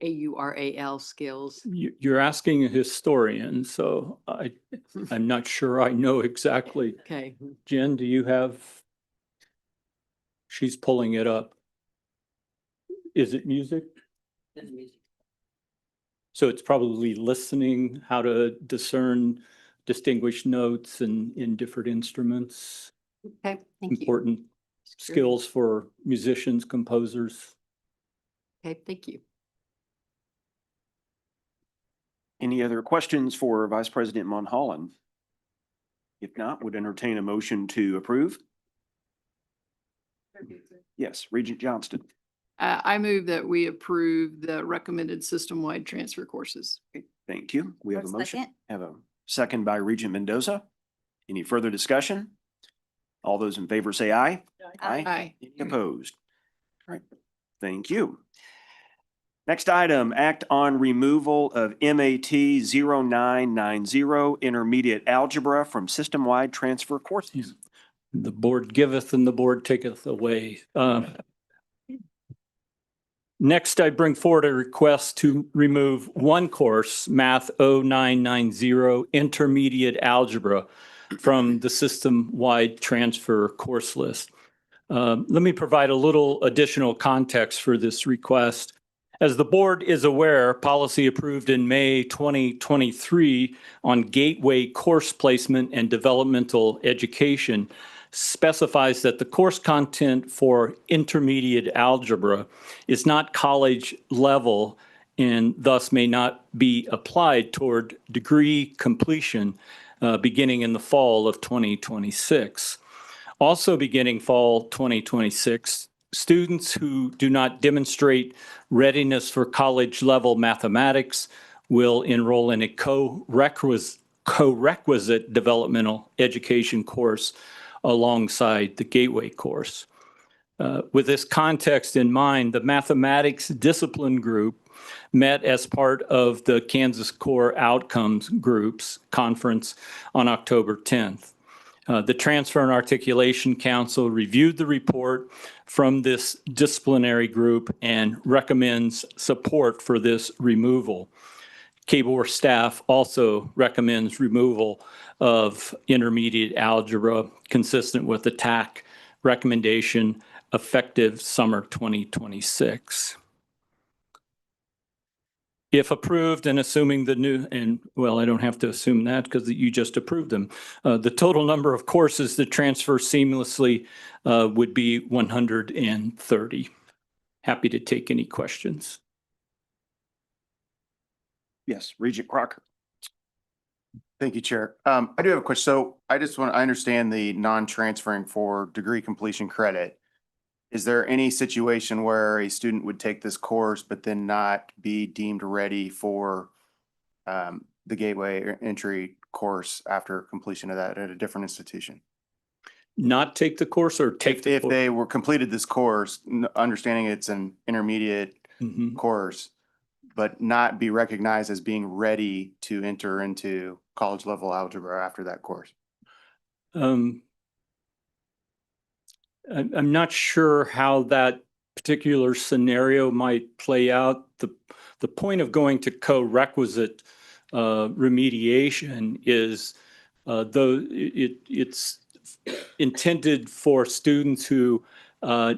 AURAL skills? You're asking a historian, so I'm not sure I know exactly. Okay. Jen, do you have? She's pulling it up. Is it music? So it's probably listening, how to discern, distinguish notes in different instruments. Okay, thank you. Important skills for musicians, composers. Okay, thank you. Any other questions for Vice President Monholland? If not, would entertain a motion to approve. Yes, Regent Johnston. I move that we approve the recommended system-wide transfer courses. Thank you. We have a motion. Second. Have a second by Regent Mendoza. Any further discussion? All those in favor say aye. Aye. Any opposed? All right, thank you. Next item, act on removal of MAT 0990 intermediate algebra from system-wide transfer courses. The board giveth and the board taketh away. Next, I bring forward a request to remove one course, Math 0990 Intermediate Algebra, from the system-wide transfer course list. Let me provide a little additional context for this request. As the board is aware, policy approved in May 2023 on gateway course placement and developmental education specifies that the course content for intermediate algebra is not college level and thus may not be applied toward degree completion beginning in the fall of 2026. Also beginning fall 2026, students who do not demonstrate readiness for college level mathematics will enroll in a co-requisite developmental education course alongside the gateway course. With this context in mind, the mathematics discipline group met as part of the Kansas Core Outcomes Groups Conference on October 10th. The Transfer and Articulation Council reviewed the report from this disciplinary group and recommends support for this removal. KBOR staff also recommends removal of intermediate algebra consistent with the TAC recommendation effective summer 2026. If approved and assuming the new, and well, I don't have to assume that because you just approved them, the total number of courses that transfer seamlessly would be 130. Happy to take any questions. Yes, Regent Crocker. Thank you, Chair. I do have a question. So I understand the non-transferring for degree completion credit. Is there any situation where a student would take this course but then not be deemed ready for the gateway entry course after completion of that at a different institution? Not take the course or take the If course? they were completed this course, understanding it's an intermediate course, but not be recognized as being ready to enter into college level algebra after that course? I'm not sure how that particular scenario might play out. The point of going to co-requisite remediation is though it's intended for students who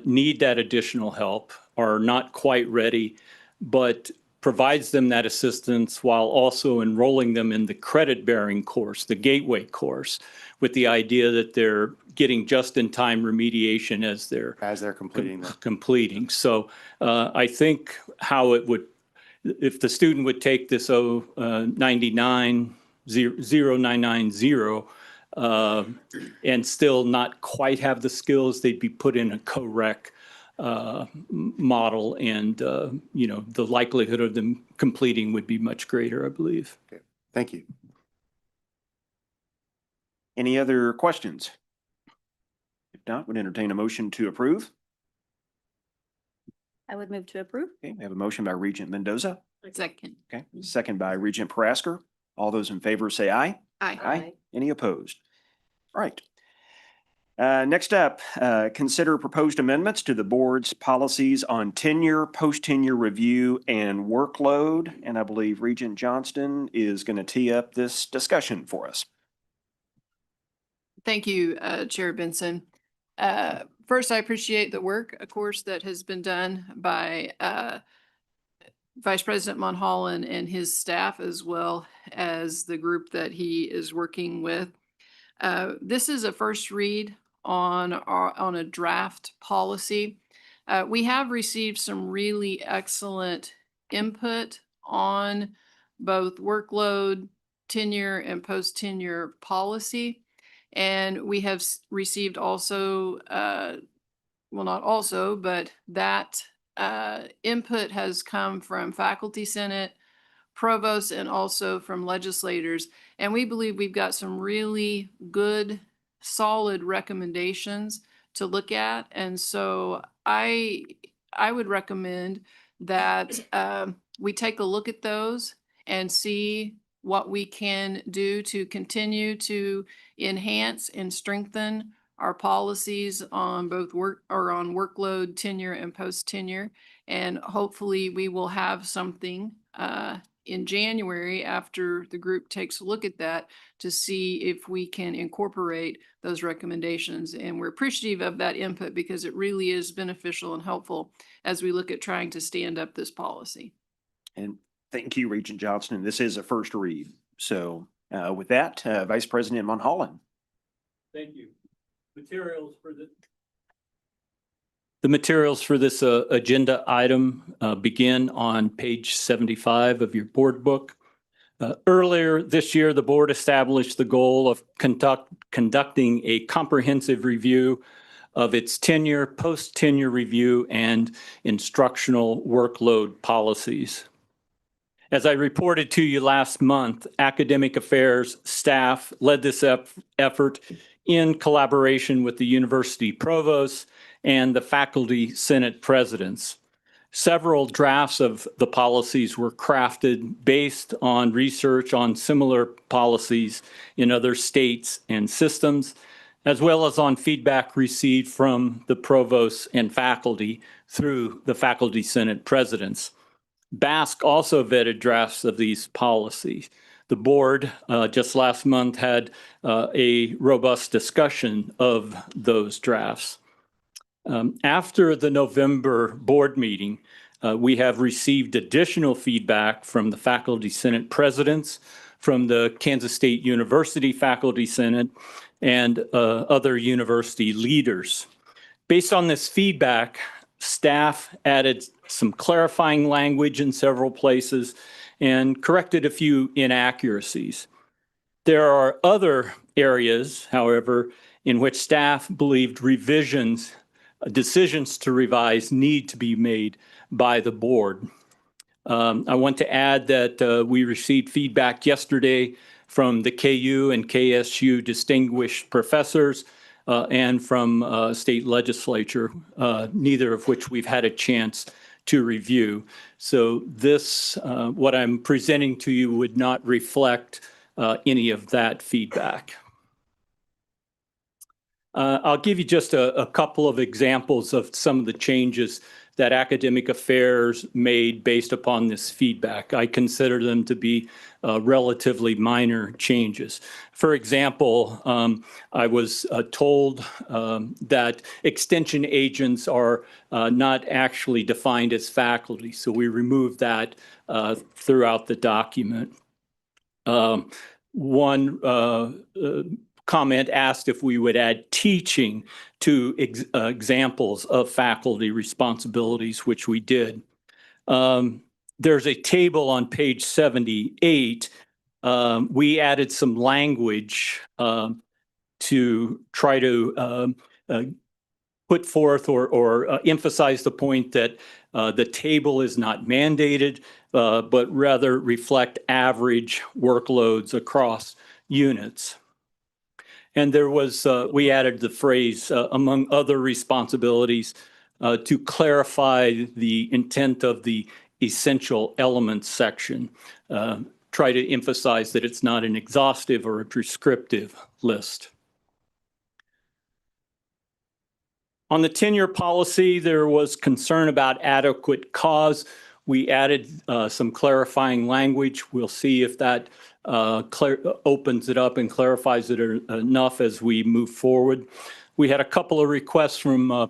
need that additional help, are not quite ready, but provides them that assistance while also enrolling them in the credit-bearing course, the gateway course, with the idea that they're getting just-in-time remediation as they're completing that. completing. So I think how it would, if the student would take this 0990 and still not quite have the skills, they'd be put in a co-rec model, and the likelihood of them completing would be much greater, I believe. Okay. Thank you. Any other questions? If not, would entertain a motion to approve. I would move to approve. Okay, we have a motion by Regent Mendoza. Second. Okay, second by Regent Prasker. All those in favor say aye. Aye. Any opposed? All right. Next up, consider proposed amendments to the board's policies on tenure, post-tenure review, and workload. And I believe Regent Johnston is going to tee up this discussion for us. Thank you, Chair Benson. First, I appreciate the work, of course, that has been done by Vice President Monholland and his staff, as well as the group that he is working with. This is a first read on a draft policy. We have received some really excellent input on both workload, tenure, and post-tenure policy. And we have received also, well, not also, but that input has come from Faculty Senate, provost, and also from legislators. And we believe we've got some really good, solid recommendations to look at. And so I would recommend that we take a look at those and see what we can do to continue to enhance and strengthen our policies on both on workload, tenure, and post-tenure. And hopefully we will have something in January after the group takes a look at that to see if we can incorporate those recommendations. And we're appreciative of that input because it really is beneficial and helpful as we look at trying to stand up this policy. And thank you, Regent Johnston. This is a first read. So with that, Vice President Monholland. Thank you. The materials for this agenda item begin on page 75 of your board book. Earlier this year, the board established the goal of conducting a comprehensive review of its tenure, post-tenure review, and instructional workload policies. As I reported to you last month, Academic Affairs staff led this effort in collaboration with the university provost and the faculty senate presidents. Several drafts of the policies were crafted based on research on similar policies in other states and systems, as well as on feedback received from the provost and faculty through the faculty senate presidents. Basque also vetted drafts of these policies. The board just last month had a robust discussion of those drafts. After the November board meeting, we have received additional feedback from the faculty senate presidents, from the Kansas State University Faculty Senate, and other university leaders. Based on this feedback, staff added some clarifying language in several places and corrected a few inaccuracies. There are other areas, however, in which staff believed decisions to revise need to be made by the board. I want to add that we received feedback yesterday from the KU and KSU distinguished professors and from state legislature, neither of which we've had a chance to review. So this, what I'm presenting to you, would not reflect any of that feedback. I'll give you just a couple of examples of some of the changes that academic affairs made based upon this feedback. I consider them to be relatively minor changes. For example, I was told that extension agents are not actually defined as faculty, so we removed that throughout the document. One comment asked if we would add teaching to examples of faculty responsibilities, which we did. There's a table on page 78. We added some language to try to put forth or emphasize the point that the table is not mandated, but rather reflect average workloads across units. And there was, we added the phrase, among other responsibilities, to clarify the intent of the essential elements section. Try to emphasize that it's not an exhaustive or a prescriptive list. On the tenure policy, there was concern about adequate cause. We added some clarifying language. We'll see if that opens it up and clarifies it enough as we move forward. We had a couple of requests from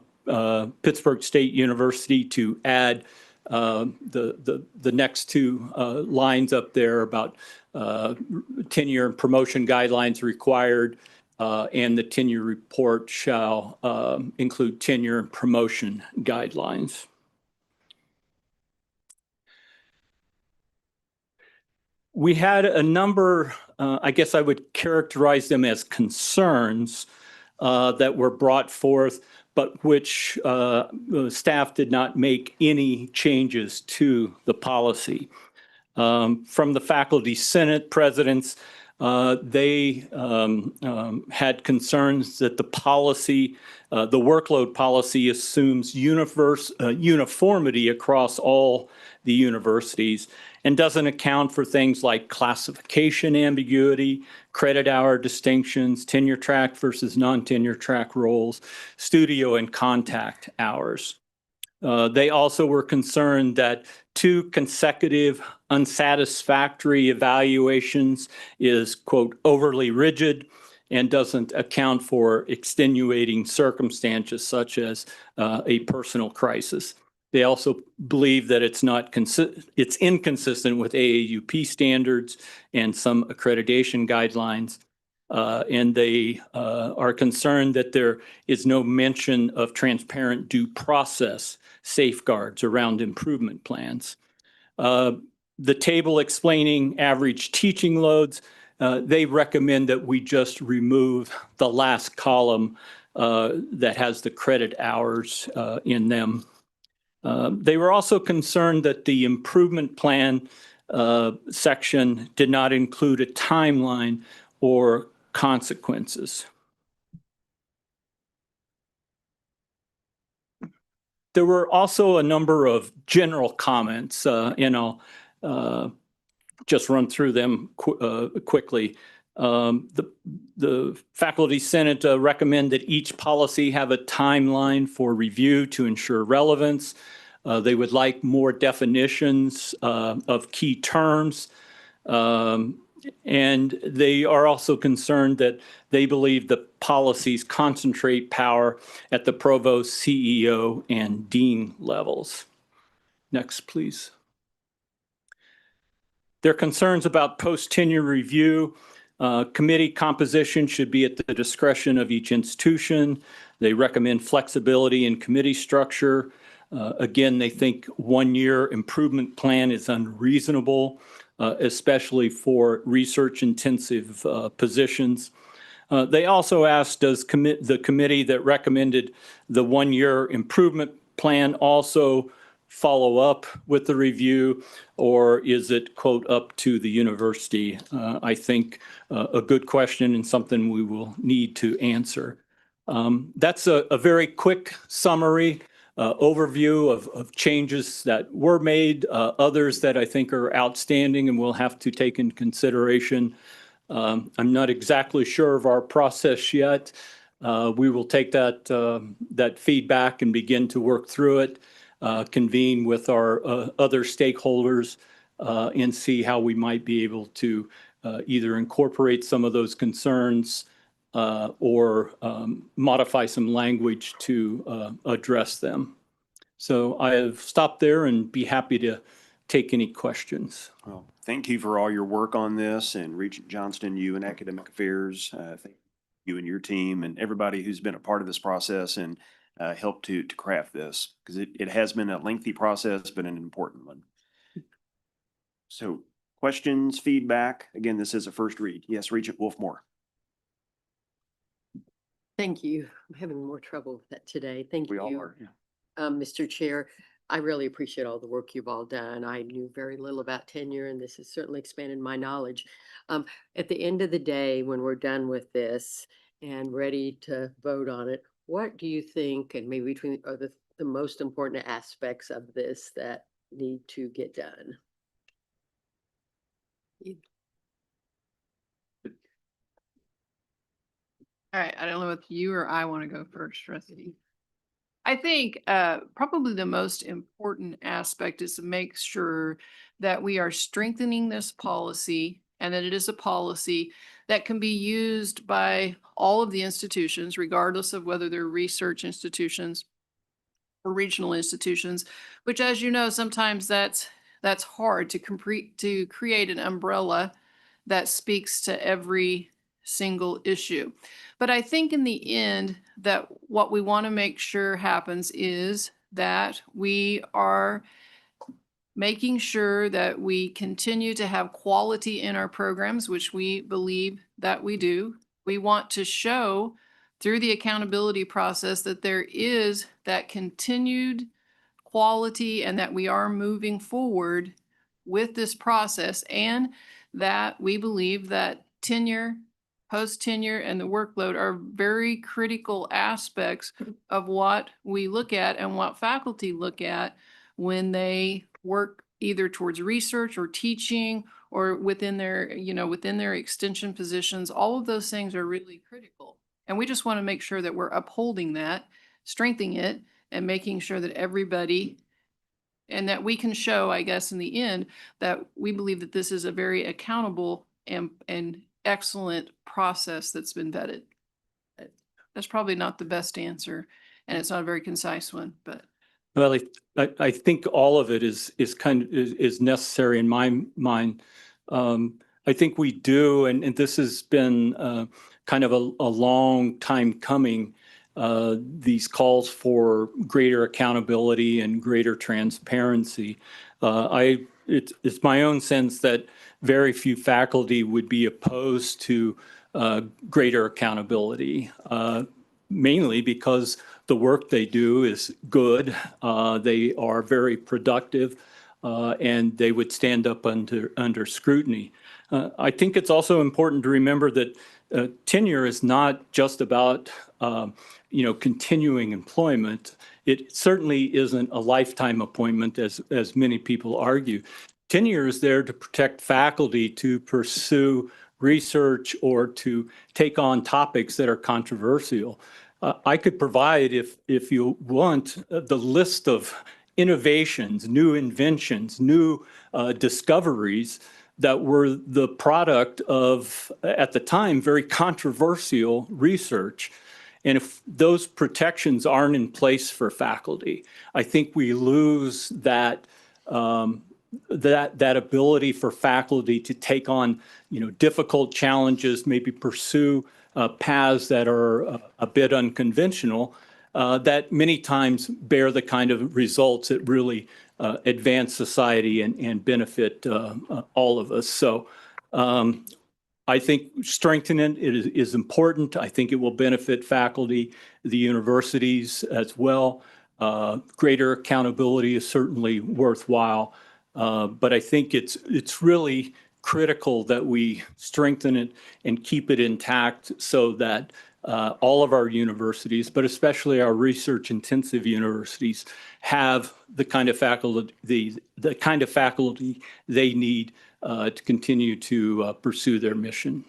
Pittsburgh State University to add the next two lines up there about tenure and promotion guidelines required, and the tenure report shall include tenure and promotion guidelines. We had a number, I guess I would characterize them as concerns that were brought forth, but which staff did not make any changes to the policy. From the faculty senate presidents, they had concerns that the policy, the workload policy assumes uniformity across all the universities and doesn't account for things like classification ambiguity, credit hour distinctions, tenure track versus non-tenure track roles, studio and contact hours. They also were concerned that 2 consecutive unsatisfactory evaluations is, quote, overly rigid and doesn't account for extenuating circumstances such as a personal crisis. They also believe that it's inconsistent with AAUP standards and some accreditation guidelines. And they are concerned that there is no mention of transparent due process safeguards around improvement plans. The table explaining average teaching loads, they recommend that we just remove the last column that has the credit hours in them. They were also concerned that the improvement plan section did not include a timeline or consequences. There were also a number of general comments, and I'll just run through them quickly. The faculty senate recommend that each policy have a timeline for review to ensure relevance. They would like more definitions of key terms. And they are also concerned that they believe the policies concentrate power at the provost, CEO, and dean levels. Next, please. Their concerns about post-tenure review. Committee composition should be at the discretion of each institution. They recommend flexibility in committee structure. Again, they think 1-year improvement plan is unreasonable, especially for research-intensive positions. They also asked, does the committee that recommended the 1-year improvement plan also follow up with the review, or is it, quote, up to the university? I think a good question and something we will need to answer. That's a very quick summary, overview of changes that were made, others that I think are outstanding and we'll have to take into consideration. I'm not exactly sure of our process yet. We will take that feedback and begin to work through it. convene with our other stakeholders and see how we might be able to either incorporate some of those concerns or modify some language to address them. So I have stopped there and be happy to take any questions. Well, thank you for all your work on this, and Regent Johnston, you and Academic Affairs, thank you and your team and everybody who's been a part of this process and helped to craft this, because it has been a lengthy process, but an important one. So questions, feedback? Again, this is a first read. Yes, Regent Wolfmore. Thank you. I'm having more trouble with that today. Thank We all you. are. Yeah. Mr. Chair, I really appreciate all the work you've all done. I knew very little about tenure, and this has certainly expanded my knowledge. At the end of the day, when we're done with this and ready to vote on it, what do you think, and maybe between are the most important aspects of this that need to get done? All right, I don't know if you or I want to go first, Rusty. I think probably the most important aspect is to make sure that we are strengthening this policy and that it is a policy that can be used by all of the institutions, regardless of whether they're research institutions or regional institutions, which, as you know, sometimes that's hard to create an umbrella that speaks to every single issue. But I think in the end that what we want to make sure happens is that we are making sure that we continue to have quality in our programs, which we believe that we do. We want to show through the accountability process that there is that continued quality and that we are moving forward with this process, and that we believe that tenure, post-tenure, and the workload are very critical aspects of what we look at and what faculty look at when they work either towards research or teaching or within their, within their extension positions. All of those things are really critical. And we just want to make sure that we're upholding that, strengthening it, and making sure that everybody, and that we can show, I guess, in the end, that we believe that this is a very accountable and excellent process that's been vetted. That's probably not the best answer, and it's not a very concise one, but. Well, I think all of it is necessary in my mind. I think we do, and this has been kind of a long time coming. These calls for greater accountability and greater transparency. It's my own sense that very few faculty would be opposed to greater accountability, mainly because the work they do is good. They are very productive, and they would stand up under scrutiny. I think it's also important to remember that tenure is not just about continuing employment. It certainly isn't a lifetime appointment, as many people argue. Tenure is there to protect faculty to pursue research or to take on topics that are controversial. I could provide, if you want, the list of innovations, new inventions, new discoveries that were the product of, at the time, very controversial research. And if those protections aren't in place for faculty, I think we lose that ability for faculty to take on, difficult challenges, maybe pursue paths that are a bit unconventional, that many times bear the kind of results that really advance society and benefit all of us. So I think strengthening it is important. I think it will benefit faculty, the universities as well. Greater accountability is certainly worthwhile. But I think it's really critical that we strengthen it and keep it intact so that all of our universities, but especially our research-intensive universities, have the kind of faculty they need to continue to pursue their mission.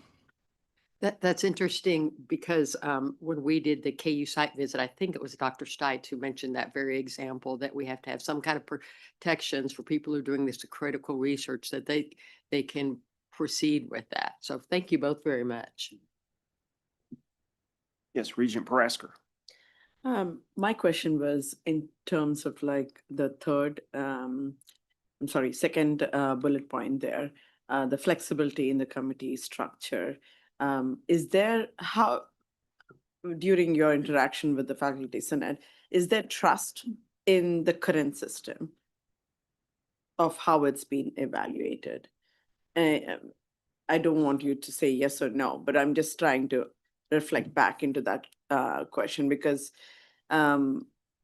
That's interesting because when we did the KU site visit, I think it was Dr. Stites who mentioned that very example that we have to have some kind of protections for people who are doing this critical research that they can proceed with that. So thank you both very much. Yes, Regent Parasker. My question was in terms of like the second bullet point there, the flexibility in the committee structure. Is there during your interaction with the faculty senate, is there trust in the current system of how it's being evaluated? I don't want you to say yes or no, but I'm just trying to reflect back into that question because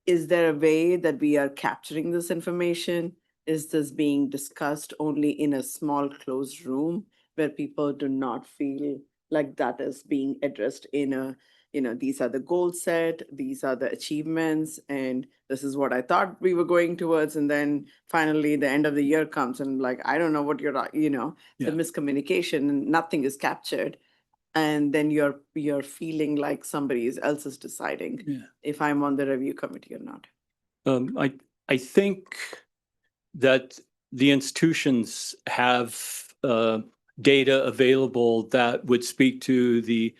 is there a way that we are capturing this information? Is this being discussed only in a small closed room where people do not feel like that is being addressed in a, these are the goals set, these are the achievements, and this is what I thought we were going towards. And then finally the end of the year comes and like, I don't know what you're, the miscommunication and nothing is captured. And then you're feeling like somebody else is deciding if I'm on the review committee or not. I think that the institutions have data available that would speak to the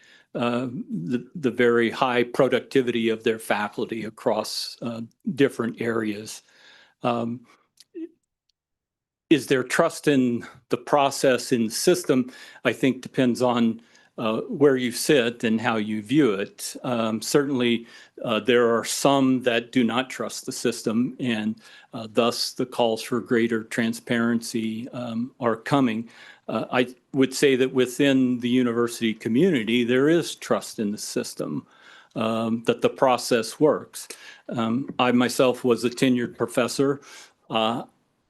very high productivity of their faculty across different areas. Is there trust in the process, in the system? I think depends on where you sit and how you view it. Certainly, there are some that do not trust the system, and thus the calls for greater transparency are coming. I would say that within the university community, there is trust in the system, that the process works. I myself was a tenured professor.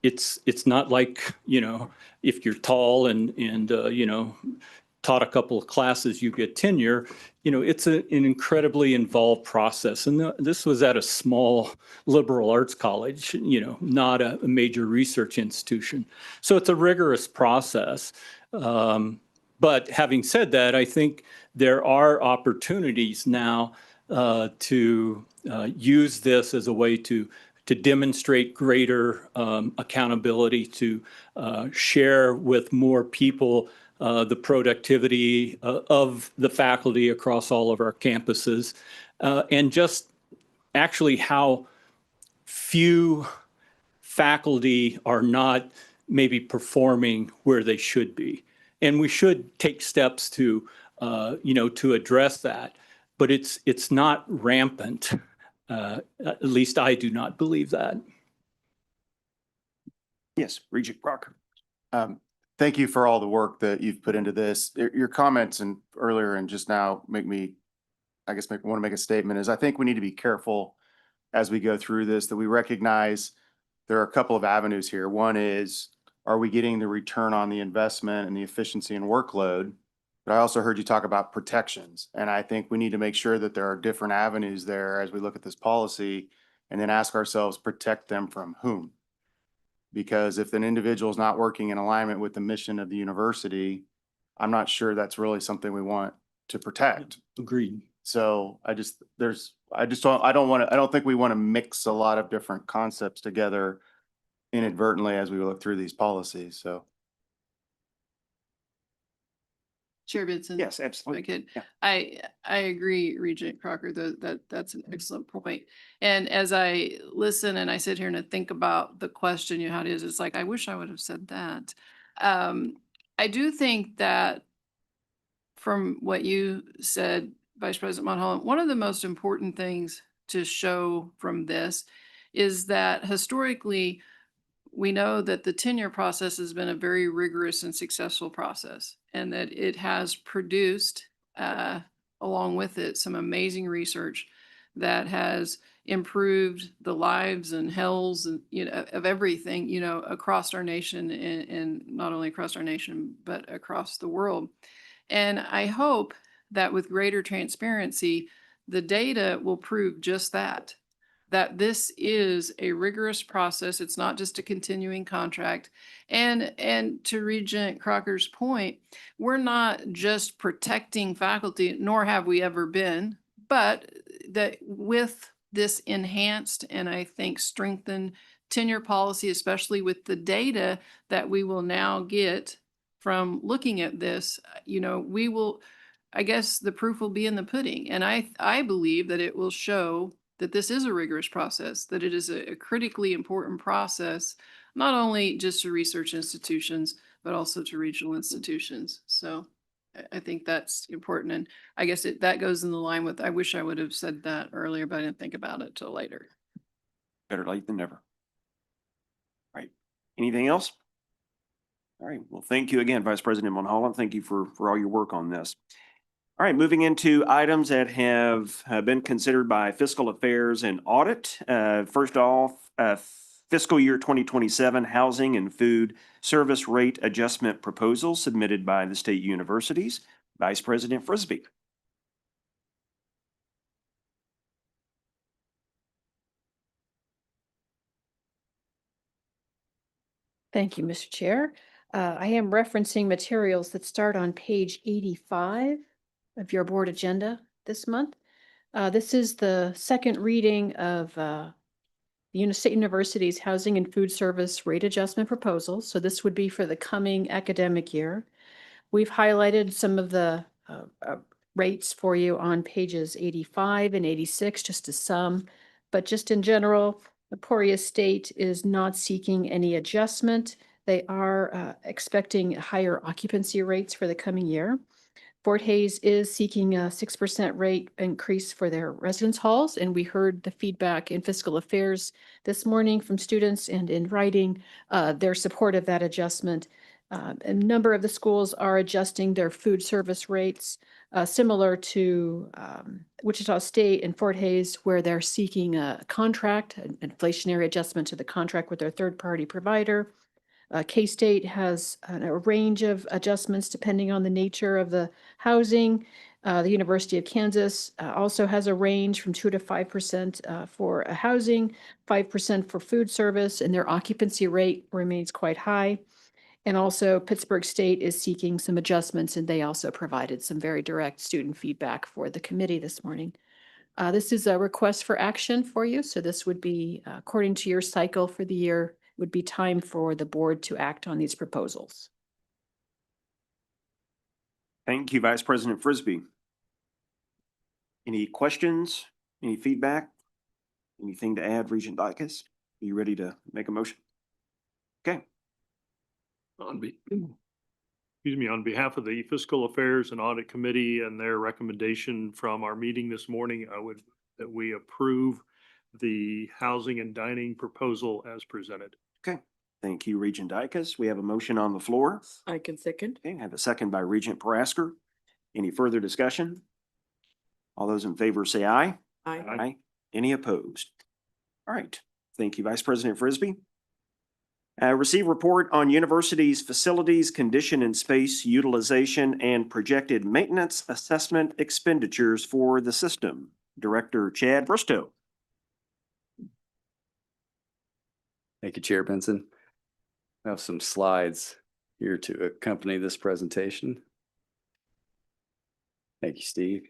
It's not like, if you're tall and taught a couple of classes, you get tenure. It's an incredibly involved process. And this was at a small liberal arts college, not a major research institution. So it's a rigorous process. But having said that, I think there are opportunities now to use this as a way to demonstrate greater accountability, to share with more people the productivity of the faculty across all of our campuses, and just actually how few faculty are not maybe performing where they should be. And we should take steps to address that, but it's not rampant. At least I do not believe that. Yes, Regent Crocker. Thank you for all the work that you've put into this. Your comments and earlier and just now make me, want to make a statement is I think we need to be careful as we go through this, that we recognize there are a couple of avenues here. One is, are we getting the return on the investment and the efficiency and workload? But I also heard you talk about protections. And I think we need to make sure that there are different avenues there as we look at this policy and then ask ourselves, protect them from whom? Because if an individual is not working in alignment with the mission of the university, I'm not sure that's really something we want to protect. Agreed. So I don't think we want to mix a lot of different concepts together inadvertently as we look through these policies. So. Chair Benson. Yes, I absolutely. could, Yeah. I agree, Regent Crocker, that's an excellent point. And as I listen and I sit here and I think about the question, how it is, it's like, I wish I would have said that. I do think that from what you said, Vice President Monholland, one of the most important things to show from this is that historically, we know that the tenure process has been a very rigorous and successful process, and that it has produced, along with it, some amazing research that has improved the lives and healths and, of everything, across our nation and not only across our nation, but across the world. And I hope that with greater transparency, the data will prove just that. that this is a rigorous process. It's not just a continuing contract. And to Regent Crocker's point, we're not just protecting faculty, nor have we ever been, but that with this enhanced and I think strengthened tenure policy, especially with the data that we will now get from looking at this, we will, I guess the proof will be in the pudding. And I believe that it will show that this is a rigorous process, that it is a critically important process, not only just to research institutions, but also to regional institutions. So I think that's important. And I guess that goes in the line with, I wish I would have said that earlier, but I didn't think about it till later. Better late than never. All right. Anything else? All right. Well, thank you again, Vice President Monholland. Thank you for all your work on this. All right, moving into items that have been considered by Fiscal Affairs and Audit. First off, fiscal year 2027 housing and food service rate adjustment proposal submitted by the state universities. Vice President Frisbee. Thank you, Mr. Chair. I am referencing materials that start on page 85 of your board agenda this month. This is the second reading of the State University's Housing and Food Service Rate Adjustment Proposal. So this would be for the coming academic year. We've highlighted some of the rates for you on pages 85 and 86, just to sum. But just in general, Emporia State is not seeking any adjustment. They are expecting higher occupancy rates for the coming year. Fort Hays is seeking a 6% rate increase for their residence halls, and we heard the feedback in Fiscal Affairs this morning from students and in writing their support of that adjustment. A number of the schools are adjusting their food service rates, similar to Wichita State and Fort Hays, where they're seeking a contract, an inflationary adjustment to the contract with their third-party provider. K-State has a range of adjustments depending on the nature of the housing. The University of Kansas also has a range from 2 to 5% for housing, 5% for food service, and their occupancy rate remains quite high. And also Pittsburgh State is seeking some adjustments, and they also provided some very direct student feedback for the committee this morning. This is a request for action for you. So this would be, according to your cycle for the year, would be time for the board to act on these proposals. Thank you, Vice President Frisbee. Any questions? Any feedback? Anything to add, Regent Dykes? Are you ready to make a motion? Okay. Excuse me, on behalf of the Fiscal Affairs and Audit Committee and their recommendation from our meeting this morning, I would that we approve the housing and dining proposal as presented. Okay. Thank you, Regent Dykes. We have a motion on the floor. I can second. Okay, I have a second by Regent Parasker. Any further discussion? All those in favor say aye. Aye. Aye. Any opposed? All right. Thank you, Vice President Frisbee. Receive report on university's facilities, condition and space utilization and projected maintenance assessment expenditures for the system. Director Chad Bristow. Thank you, Chair Benson. I have some slides here to accompany this presentation. Thank you, Steve.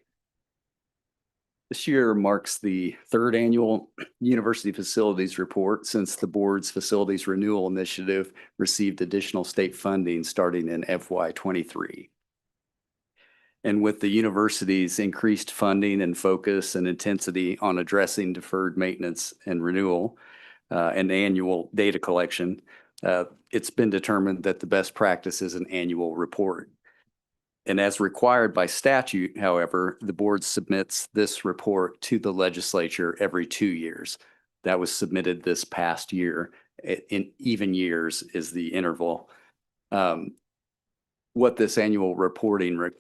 This year marks the third annual University Facilities Report since the board's Facilities Renewal Initiative received additional state funding starting in FY23. And with the university's increased funding and focus and intensity on addressing deferred maintenance and renewal and annual data collection, it's been determined that the best practice is an annual report. And as required by statute, however, the board submits this report to the legislature every 2 years. That was submitted this past year. In even years is the interval. What this annual reporting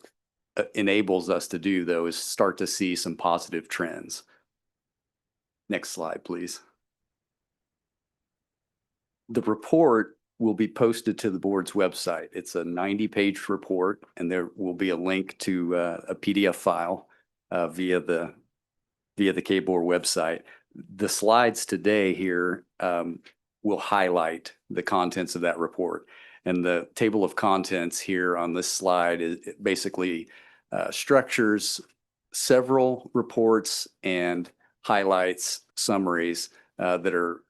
enables us to do, though, is start to see some positive trends. Next slide, please. The report will be posted to the board's website. It's a 90-page report, and there will be a link to a PDF file via the K-Board website. The slides today here will highlight the contents of that report. And the table of contents here on this slide is it basically structures several reports and highlights summaries that are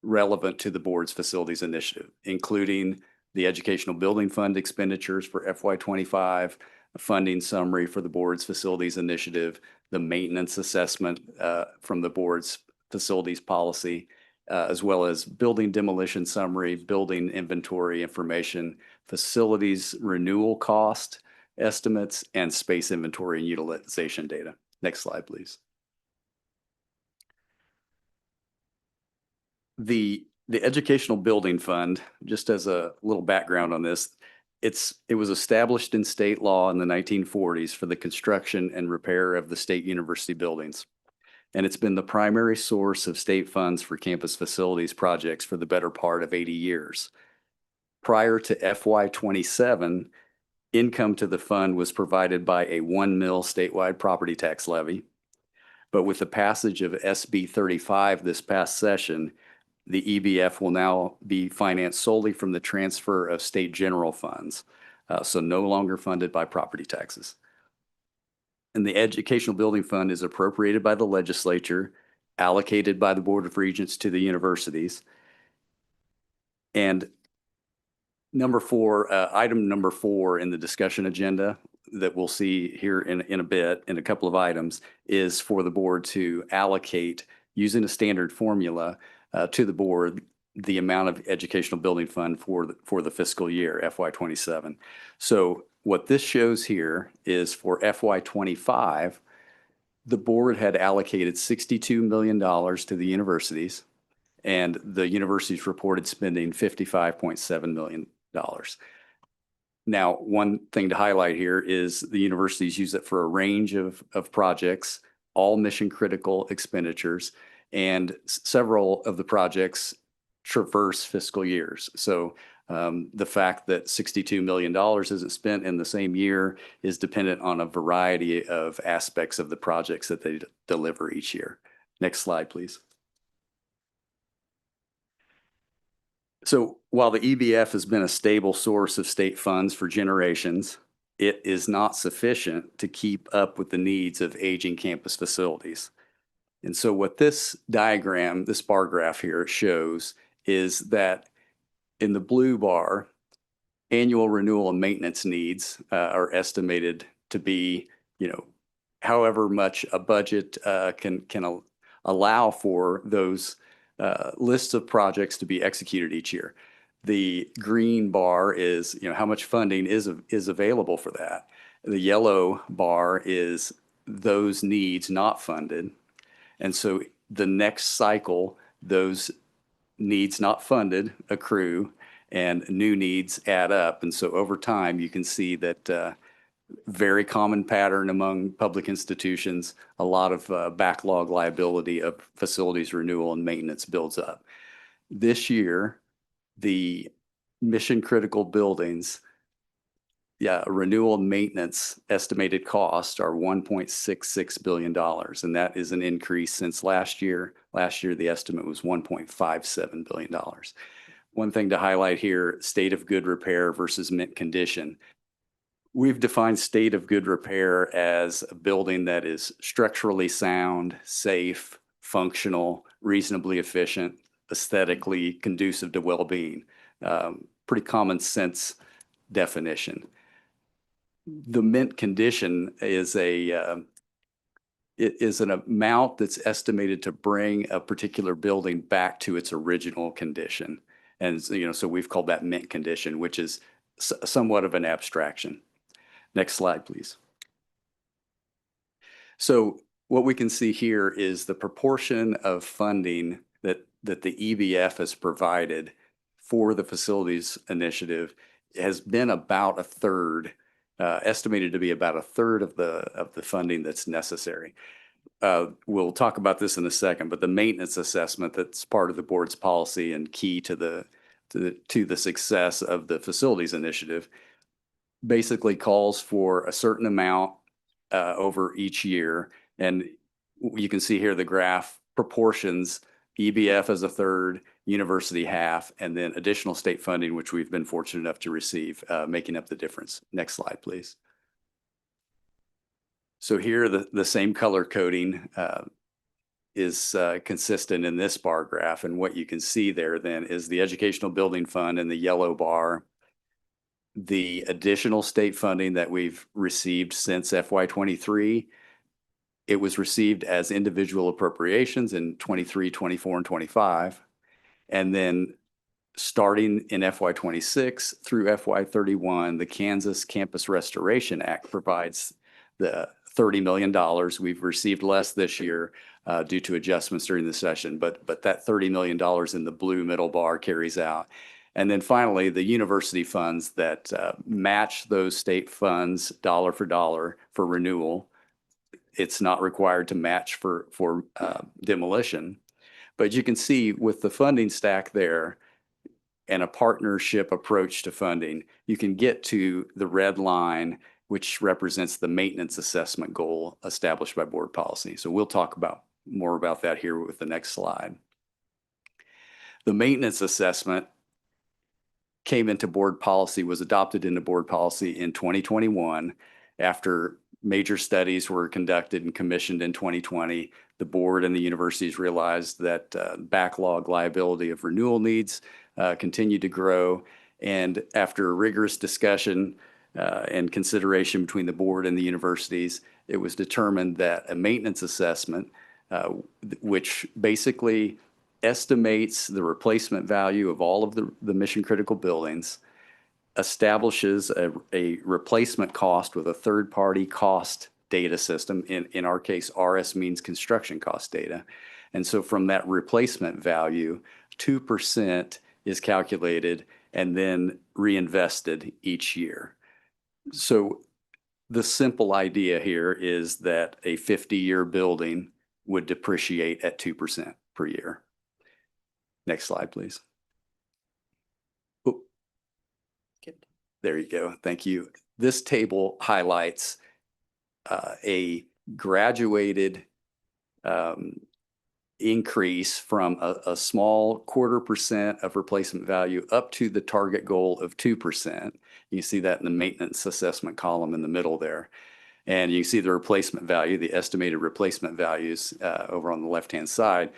relevant to the board's facilities initiative, including the Educational Building Fund expenditures for FY25, a funding summary for the board's facilities initiative, the maintenance assessment from the board's facilities policy, as well as building demolition summary, building inventory information, facilities renewal cost estimates, and space inventory and utilization data. Next slide, please. The Educational Building Fund, just as a little background on this, it was established in state law in the 1940s for the construction and repair of the state university buildings. And it's been the primary source of state funds for campus facilities projects for the better part of 80 years. Prior to FY27, income to the fund was provided by a 1 mil statewide property tax levy. But with the passage of SB 35 this past session, the EBF will now be financed solely from the transfer of state general funds, so no longer funded by property taxes. And the Educational Building Fund is appropriated by the legislature, allocated by the Board of Regents to the universities. And item number 4 in the discussion agenda that we'll see here in a bit, in a couple of items, is for the board to allocate, using a standard formula, to the board the amount of Educational Building Fund for the fiscal year, FY27. So what this shows here is for FY25, the board had allocated $62 million to the universities, and the universities reported spending $55.7 million. Now, one thing to highlight here is the universities use it for a range of projects, all mission critical expenditures, and several of the projects traverse fiscal years. So the fact that $62 million isn't spent in the same year is dependent on a variety of aspects of the projects that they deliver each year. Next slide, please. So while the EBF has been a stable source of state funds for generations, it is not sufficient to keep up with the needs of aging campus facilities. And so what this diagram, this bar graph here shows is that in the blue bar, annual renewal and maintenance needs are estimated to be, however much a budget can allow for those lists of projects to be executed each year. The green bar is, how much funding is available for that. The yellow bar is those needs not funded. And so the next cycle, those needs not funded accrue and new needs add up. And so over time, you can see that very common pattern among public institutions, a lot of backlog liability of facilities renewal and maintenance builds up. This year, the mission critical buildings, renewal and maintenance estimated costs are $1.66 billion. And that is an increase since last year. Last year, the estimate was $1.57 billion. One thing to highlight here, state of good repair versus mint condition. We've defined state of good repair as a building that is structurally sound, safe, functional, reasonably efficient, aesthetically conducive to well-being. Pretty common sense definition. The mint condition is an amount that's estimated to bring a particular building back to its original condition. And so we've called that mint condition, which is somewhat of an abstraction. Next slide, please. So what we can see here is the proportion of funding that the EBF has provided for the facilities initiative has been about a third, estimated to be about a third of the funding that's necessary. We'll talk about this in a second, but the maintenance assessment that's part of the board's policy and key to the success of the facilities initiative basically calls for a certain amount over each year. And you can see here the graph proportions, EBF as a third, university half, and then additional state funding, which we've been fortunate enough to receive, making up the difference. Next slide, please. So here, the same color coding is consistent in this bar graph. And what you can see there then is the Educational Building Fund in the yellow bar, the additional state funding that we've received since FY23. It was received as individual appropriations in 23, 24, and 25. And then starting in FY26 through FY31, the Kansas Campus Restoration Act provides the $30 million. We've received less this year due to adjustments during the session, but that $30 million in the blue middle bar carries out. And then finally, the university funds that match those state funds dollar for dollar for renewal. It's not required to match for demolition. But you can see with the funding stack there and a partnership approach to funding, you can get to the red line, which represents the maintenance assessment goal established by board policy. So we'll talk more about that here with the next slide. The maintenance assessment came into board policy, was adopted into board policy in 2021 after major studies were conducted and commissioned in 2020. The board and the universities realized that backlog liability of renewal needs continued to grow. And after rigorous discussion and consideration between the board and the universities, it was determined that a maintenance assessment, which basically estimates the replacement value of all of the mission critical buildings, establishes a replacement cost with a third-party cost data system. In our case, RS means construction cost data. And so from that replacement value, 2% is calculated and then reinvested each year. So the simple idea here is that a 50-year building would depreciate at 2% per year. Next slide, please. There you go. Thank you. This table highlights a graduated increase from a small 0.25% of replacement value up to the target goal of 2%. You see that in the maintenance assessment column in the middle there. And you see the replacement value, the estimated replacement values over on the left-hand side,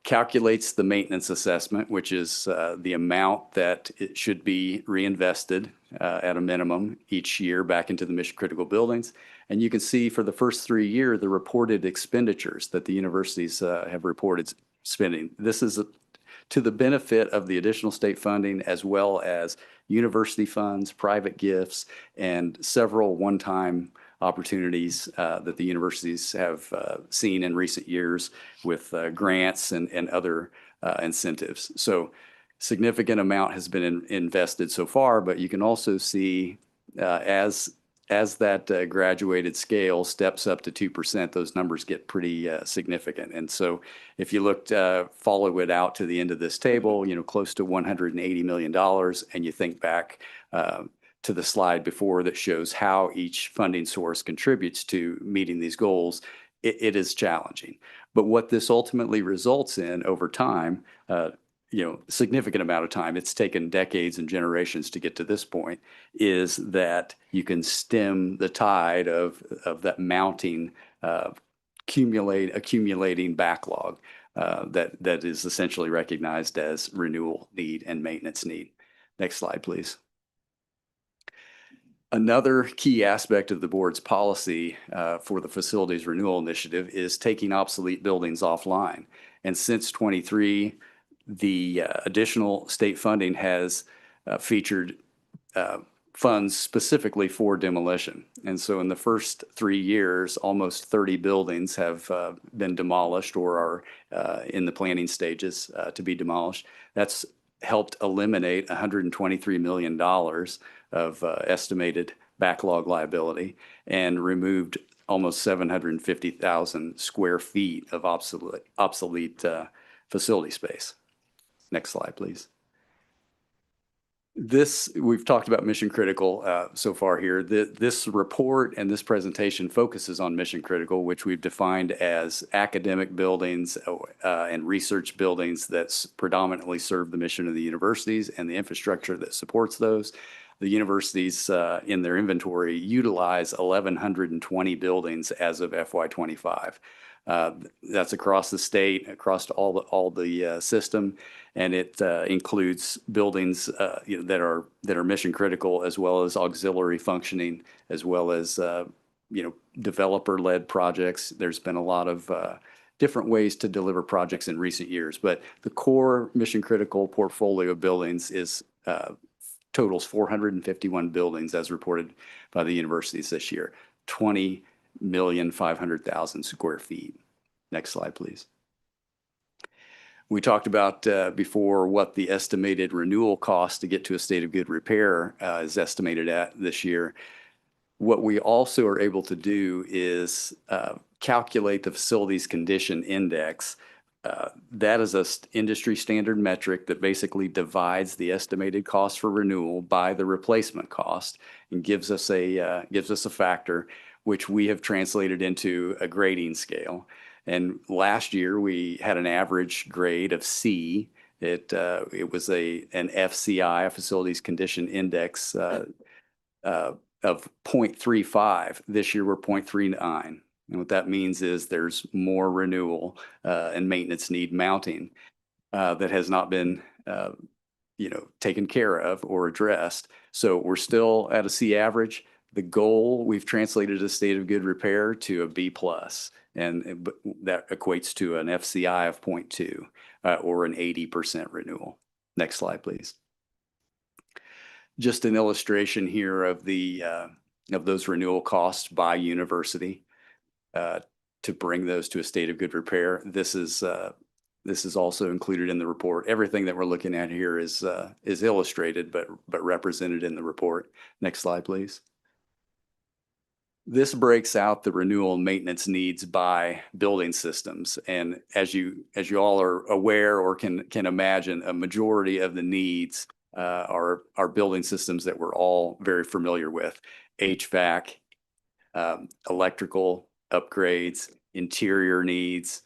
calculates the maintenance assessment, which is the amount that it should be reinvested at a minimum each year back into the mission critical buildings. And you can see for the first 3 years, the reported expenditures that the universities have reported spending. This is to the benefit of the additional state funding, as well as university funds, private gifts, and several one-time opportunities that the universities have seen in recent years with grants and other incentives. So significant amount has been invested so far, but you can also see as that graduated scale steps up to 2%, those numbers get pretty significant. And so if you follow it out to the end of this table, close to $180 million, and you think back to the slide before that shows how each funding source contributes to meeting these goals, it is challenging. But what this ultimately results in over time, significant amount of time, it's taken decades and generations to get to this point, is that you can stem the tide of that mounting, accumulating backlog that is essentially recognized as renewal need and maintenance need. Next slide, please. Another key aspect of the board's policy for the facilities renewal initiative is taking obsolete buildings offline. And since 23, the additional state funding has featured funds specifically for demolition. And so in the first 3 years, almost 30 buildings have been demolished or are in the planning stages to be demolished. That's helped eliminate $123 million of estimated backlog liability and removed almost 750,000 square feet of obsolete facility space. Next slide, please. We've talked about mission critical so far here. This report and this presentation focuses on mission critical, which we've defined as academic buildings and research buildings that predominantly serve the mission of the universities and the infrastructure that supports those. The universities in their inventory utilize 1,120 buildings as of FY25. That's across the state, across all the system, and it includes buildings that are mission critical, as well as auxiliary functioning, as well as developer-led projects. There's been a lot of different ways to deliver projects in recent years, but the core mission critical portfolio of buildings totals 451 buildings as reported by the universities this year, 20,500,000 square feet. Next slide, please. We talked about before what the estimated renewal cost to get to a state of good repair is estimated at this year. What we also are able to do is calculate the facilities condition index. That is an industry standard metric that basically divides the estimated cost for renewal by the replacement cost and gives us a factor which we have translated into a grading scale. And last year we had an average grade of C. It was an FCI, a facilities condition index of 0.35. This year we're 0.39. And what that means is there's more renewal and maintenance need mounting that has not been taken care of or addressed. So we're still at a C average. The goal, we've translated a state of good repair to a B+, and that equates to an FCI of 0.2 or an 80% renewal. Next slide, please. Just an illustration here of those renewal costs by university. To bring those to a state of good repair. This is also included in the report. Everything that we're looking at here is illustrated, but represented in the report. Next slide, please. This breaks out the renewal and maintenance needs by building systems. And as you all are aware or can imagine, a majority of the needs are building systems that we're all very familiar with. HVAC, electrical upgrades, interior needs,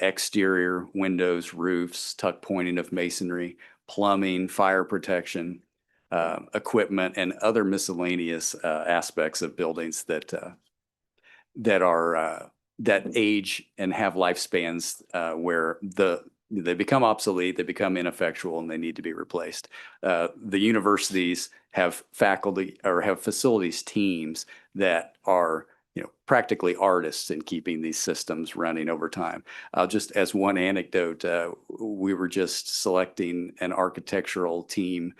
exterior windows, roofs, tuck pointing of masonry, plumbing, fire protection, equipment, and other miscellaneous aspects of buildings that age and have lifespans where they become obsolete, they become ineffectual, and they need to be replaced. The universities have faculty or have facilities teams that are practically artists in keeping these systems running over time. Just as one anecdote, we were just selecting an architectural team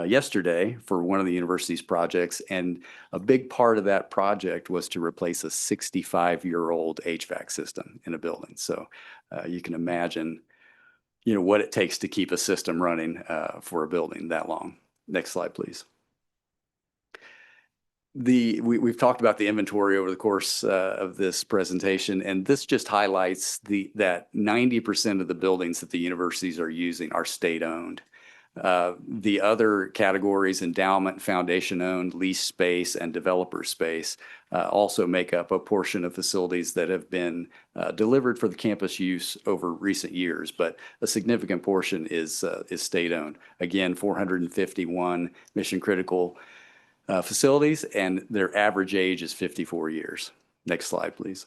yesterday for one of the university's projects, and a big part of that project was to replace a 65-year-old HVAC system in a building. So you can imagine what it takes to keep a system running for a building that long. Next slide, please. We've talked about the inventory over the course of this presentation, and this just highlights that 90% of the buildings that the universities are using are state-owned. The other categories, endowment, foundation-owned, lease space, and developer space, also make up a portion of facilities that have been delivered for the campus use over recent years, but a significant portion is state-owned. Again, 451 mission-critical facilities, and their average age is 54 years. Next slide, please.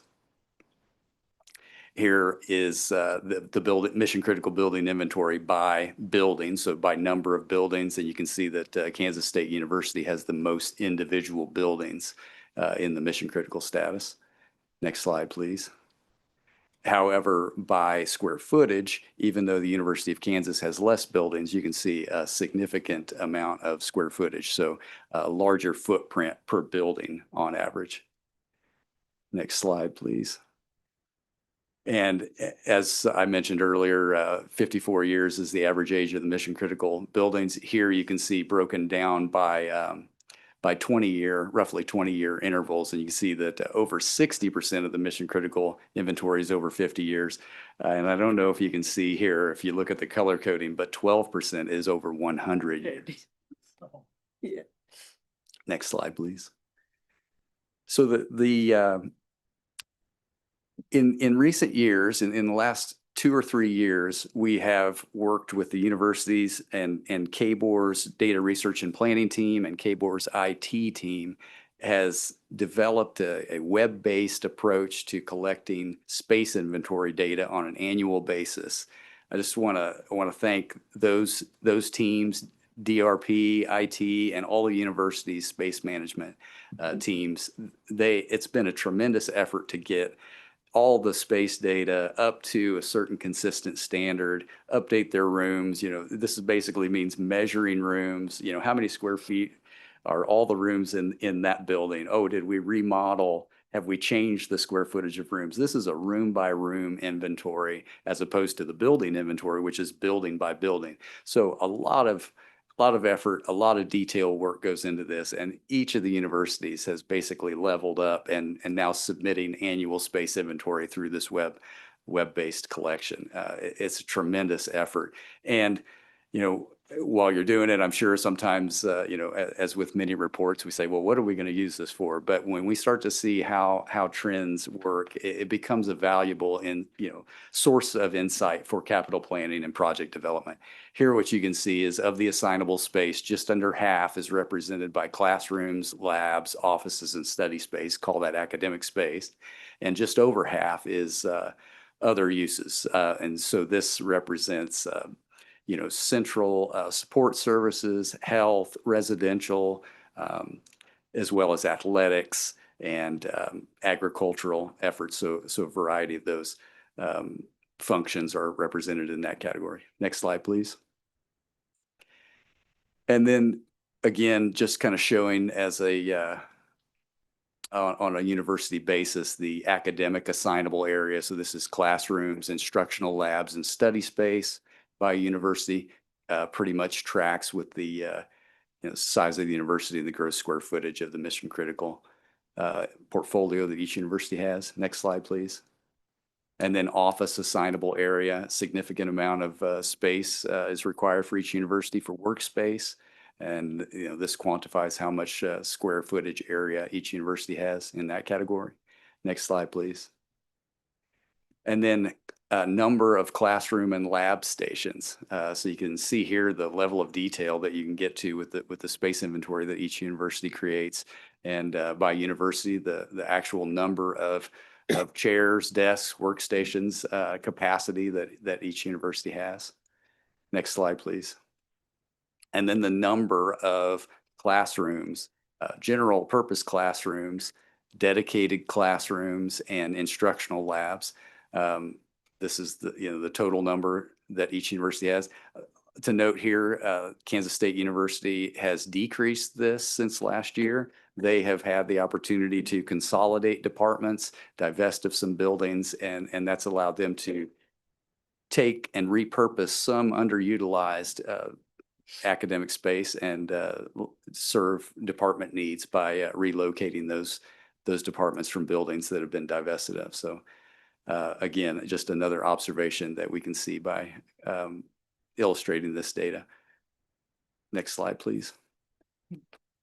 Here is the mission critical building inventory by building, so by number of buildings, and you can see that Kansas State University has the most individual buildings in the mission critical status. Next slide, please. However, by square footage, even though the University of Kansas has less buildings, you can see a significant amount of square footage, so a larger footprint per building on average. Next slide, please. And as I mentioned earlier, 54 years is the average age of the mission critical buildings. Here you can see broken down by 20-year, roughly 20-year intervals, and you can see that over 60% of the mission critical inventory is over 50 years. And I don't know if you can see here, if you look at the color coding, but 12% is over 100 years. Next slide, please. So in recent years, in the last 2 or 3 years, we have worked with the universities and KBOR's data research and planning team and KBOR's IT team has developed a web-based approach to collecting space inventory data on an annual basis. I just want to thank those teams, DRP, IT, and all the universities' space management teams. It's been a tremendous effort to get all the space data up to a certain consistent standard, update their rooms. This is basically means measuring rooms, how many square feet are all the rooms in that building? Oh, did we remodel? Have we changed the square footage of rooms? This is a room by room inventory as opposed to the building inventory, which is building by building. So a lot of effort, a lot of detail work goes into this, and each of the universities has basically leveled up and now submitting annual space inventory through this web-based collection. It's a tremendous effort. And, while you're doing it, I'm sure sometimes, as with many reports, we say, well, what are we going to use this for? But when we start to see how trends work, it becomes a valuable source of insight for capital planning and project development. Here, what you can see is of the assignable space, just under half is represented by classrooms, labs, offices, and study space, call that academic space. And just over half is other uses. And so this represents central support services, health, residential, as well as athletics and agricultural efforts. So a variety of those functions are represented in that category. Next slide, please. And then again, just kind of showing as on a university basis, the academic assignable area. So this is classrooms, instructional labs, and study space by university. Pretty much tracks with the size of the university and the gross square footage of the mission critical portfolio that each university has. Next slide, please. And then office assignable area, significant amount of space is required for each university for workspace. And this quantifies how much square footage area each university has in that category. Next slide, please. And then a number of classroom and lab stations. So you can see here the level of detail that you can get to with the space inventory that each university creates. And by university, the actual number of chairs, desks, workstations, capacity that each university has. Next slide, please. And then the number of classrooms, general purpose classrooms, dedicated classrooms, and instructional labs. This is the total number that each university has. To note here, Kansas State University has decreased this since last year. They have had the opportunity to consolidate departments, divest of some buildings, and that's allowed them to take and repurpose some underutilized academic space and serve department needs by relocating those departments from buildings that have been divested of. So again, just another observation that we can see by illustrating this data. Next slide, please.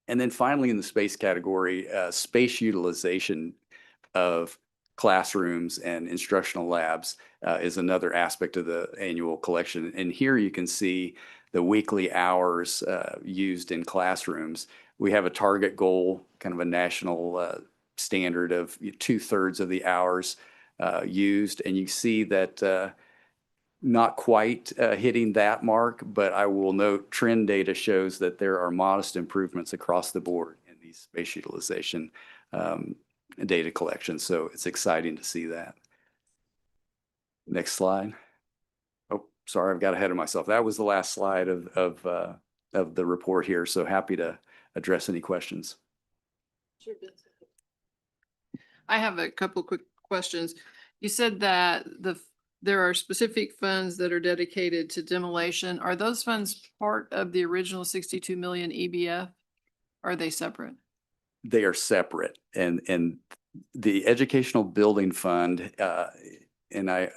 And then finally, in the space category, space utilization of classrooms and instructional labs is another aspect of the annual collection. And here you can see the weekly hours used in classrooms. We have a target goal, kind of a national standard of 2/3 of the hours used. And you see that not quite hitting that mark, but I will note trend data shows that there are modest improvements across the board in these space utilization data collections. So it's exciting to see that. Next slide. Oh, sorry, I've got ahead of myself. That was the last slide of the report here. So happy to address any questions. Sure. I have a couple quick questions. You said that there are specific funds that are dedicated to demolition. Are those funds part of the original 62 million EBF? Or are they separate? They are separate, and the Educational Building Fund, and I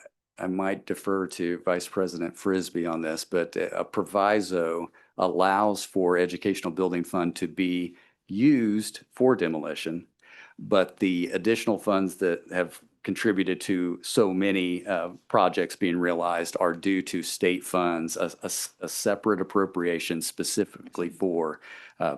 might defer to Vice President Frisbee on this, but a proviso allows for educational building fund to be used for demolition, but the additional funds that have contributed to so many projects being realized are due to state funds, a separate appropriation specifically for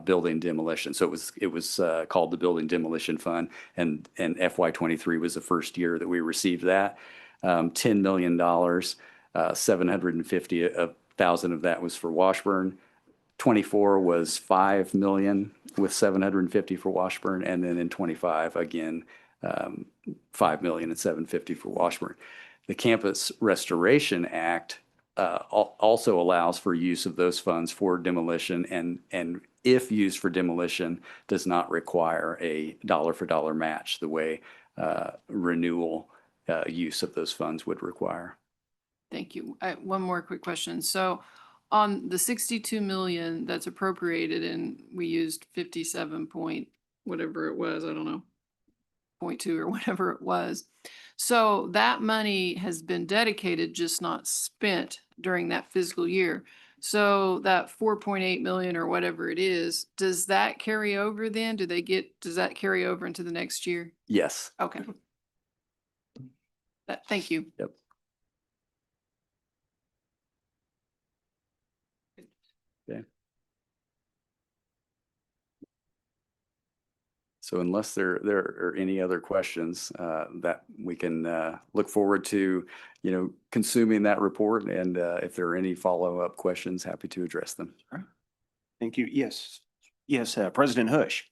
building demolition. So it was called the Building Demolition Fund, and FY23 was the first year that we received that. $10 million, 750,000 of that was for Washburn. 24 was 5 million with 750 for Washburn, and then in 25 again 5 million and 750 for Washburn. The Campus Restoration Act also allows for use of those funds for demolition, and if used for demolition, does not require a dollar for dollar match the way renewal use of those funds would require. Thank you. One more quick question. So on the 62 million that's appropriated and we used 57 point whatever it was, I don't know, 0.2 or whatever it was. So that money has been dedicated, just not spent during that fiscal year. So that 4.8 million or whatever it is, does that carry over then? Does that carry over into the next year? Yes. Okay. Thank you. Yep. Okay. So unless there are any other questions, that we can look forward to, consuming that report. And if there are any follow-up questions, happy to address them. Thank you. Yes. Yes, President Hush.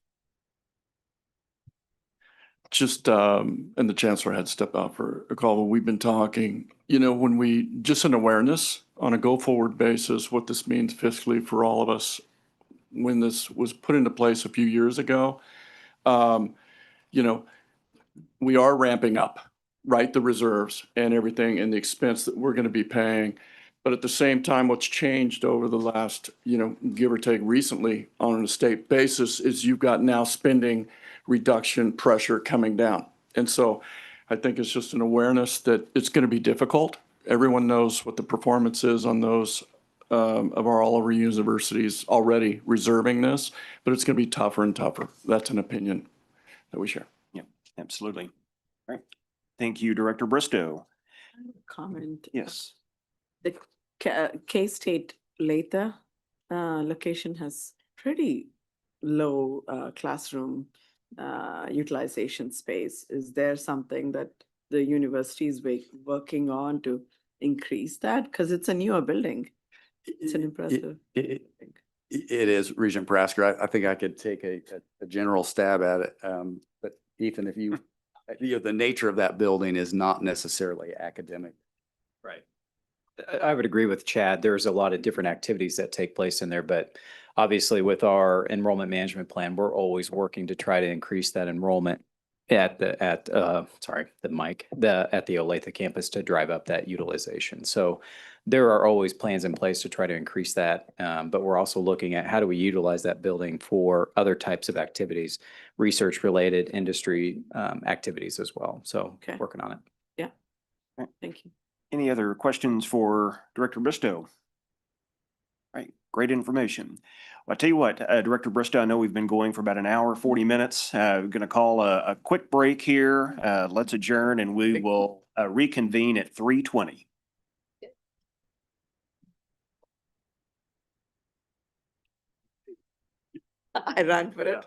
Just, and the chancellor had to step out for a call, but we've been talking, when we, just an awareness on a go-forward basis, what this means fiscally for all of us. When this was put into place a few years ago, we are ramping up, right, the reserves and everything and the expense that we're going to be paying. But at the same time, what's changed over the last, give or take recently on a state basis is you've got now spending reduction pressure coming down. And so I think it's just an awareness that it's going to be difficult. Everyone knows what the performance is on those of all of our universities already reserving this, but it's going to be tougher and tougher. That's an opinion that we share. Yeah, absolutely. All right. Thank you, Director Bristow. Comment. Yes. The K-State Latha location has pretty low classroom utilization space. Is there something that the university is working on to increase that? Because it's a newer building. It's an impressive. It is, Regent Prasker. I think I could take a general stab at it. But Ethan, if you, the nature of that building is not necessarily academic. Right. I would agree with Chad. There's a lot of different activities that take place in there, but obviously with our enrollment management plan, we're always working to try to increase that enrollment at the Olathe campus to drive up that utilization. So there are always plans in place to try to increase that. But we're also looking at how do we utilize that building for other types of activities, research related industry activities as well. So working on it. Yeah. Thank you. Any other questions for Director Bristow? All right, great information. Well, I tell you what, Director Bristow, I know we've been going for about an hour, 40 minutes. We're going to call a quick break here. Let's adjourn and we will reconvene at 3:20. I ran for it.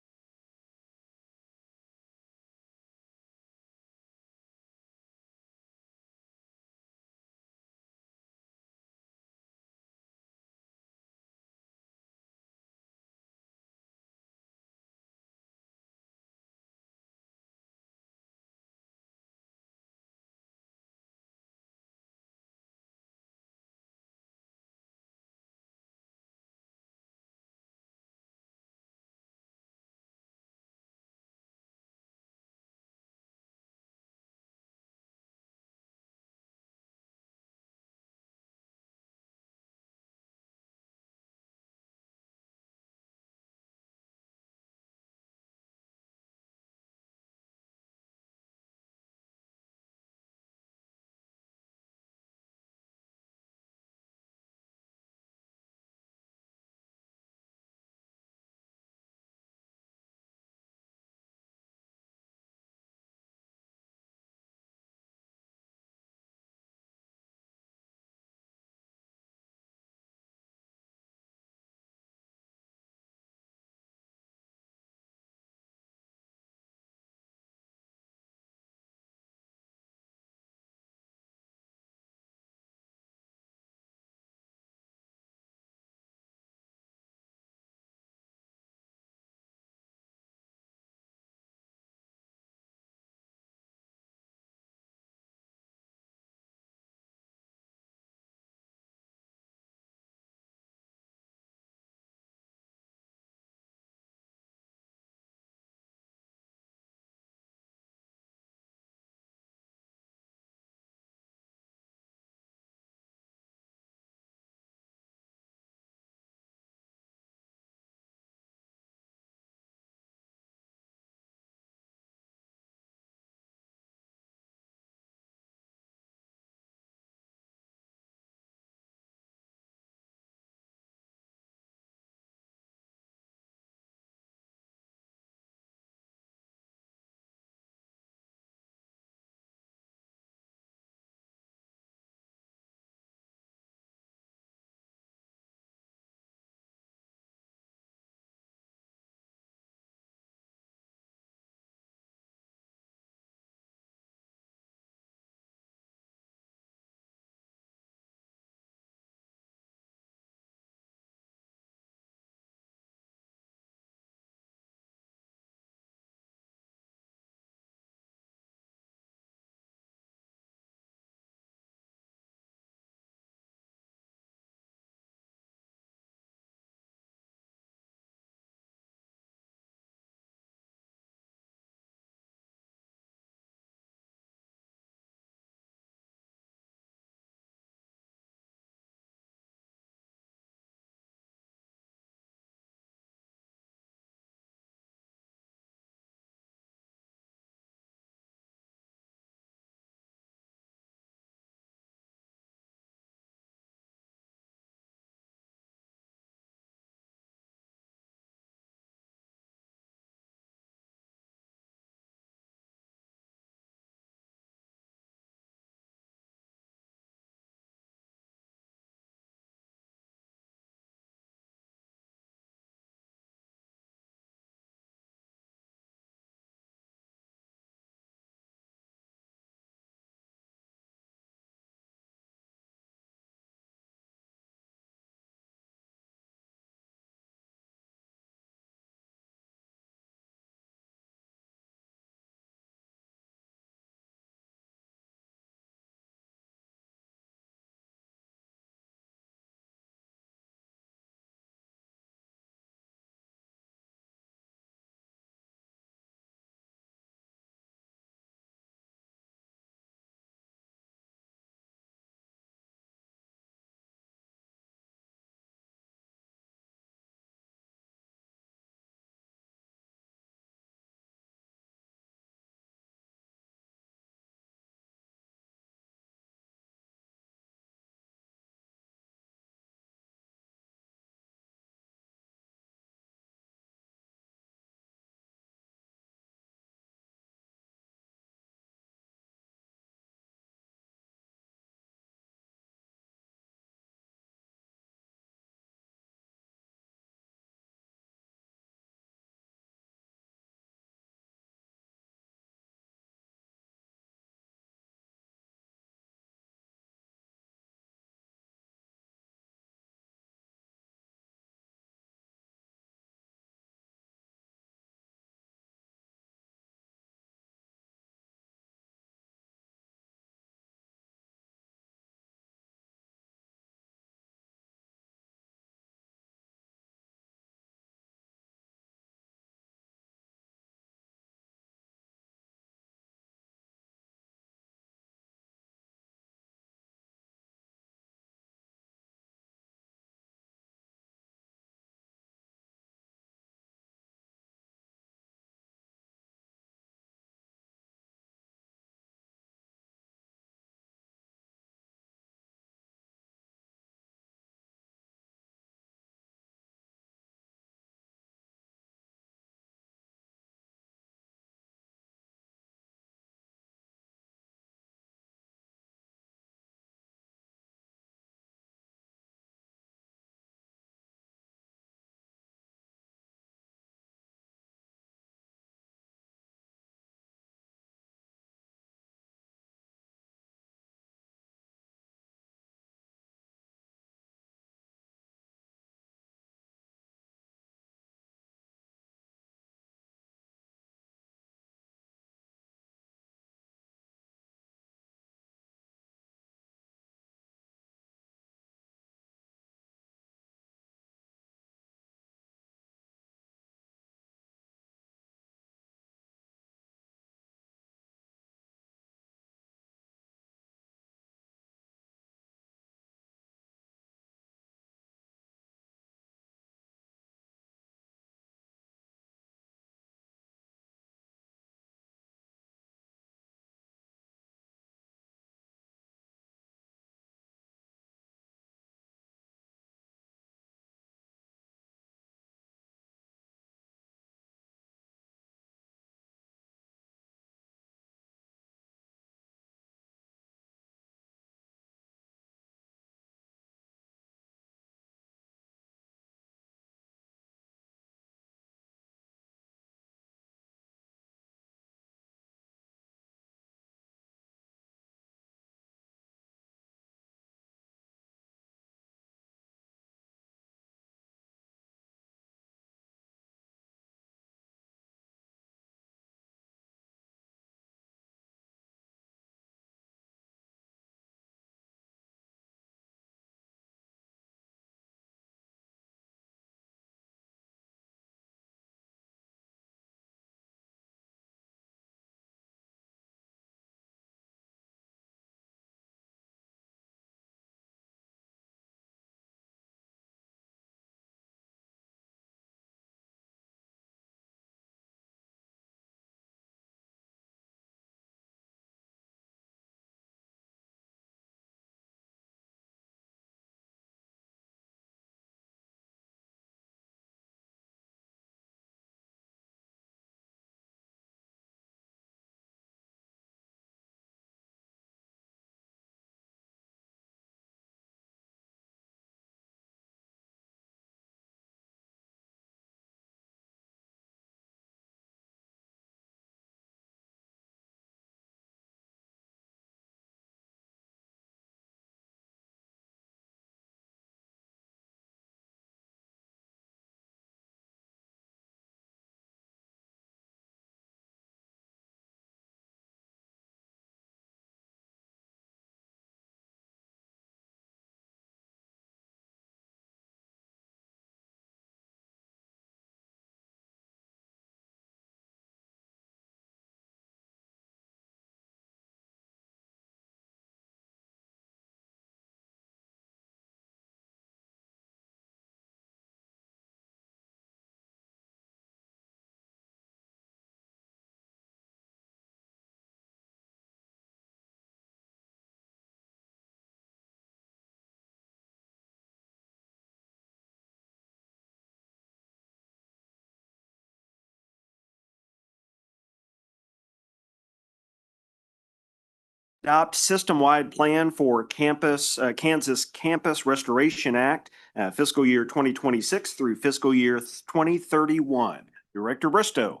Adopt system-wide plan for Kansas Campus Restoration Act, fiscal year 2026 through fiscal year 2031. Director Bristow.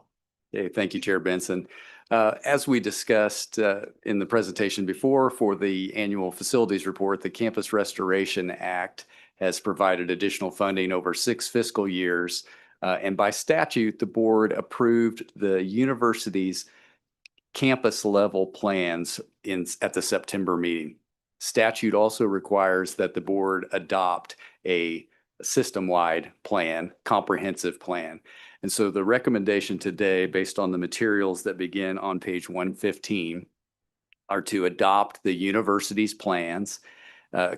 Okay, thank you, Chair Benson. As we discussed in the presentation before for the annual facilities report, the Campus Restoration Act has provided additional funding over 6 fiscal years. And by statute, the board approved the university's campus level plans at the September meeting. Statute also requires that the board adopt a system-wide plan, comprehensive plan. And so the recommendation today, based on the materials that begin on page 115, are to adopt the university's plans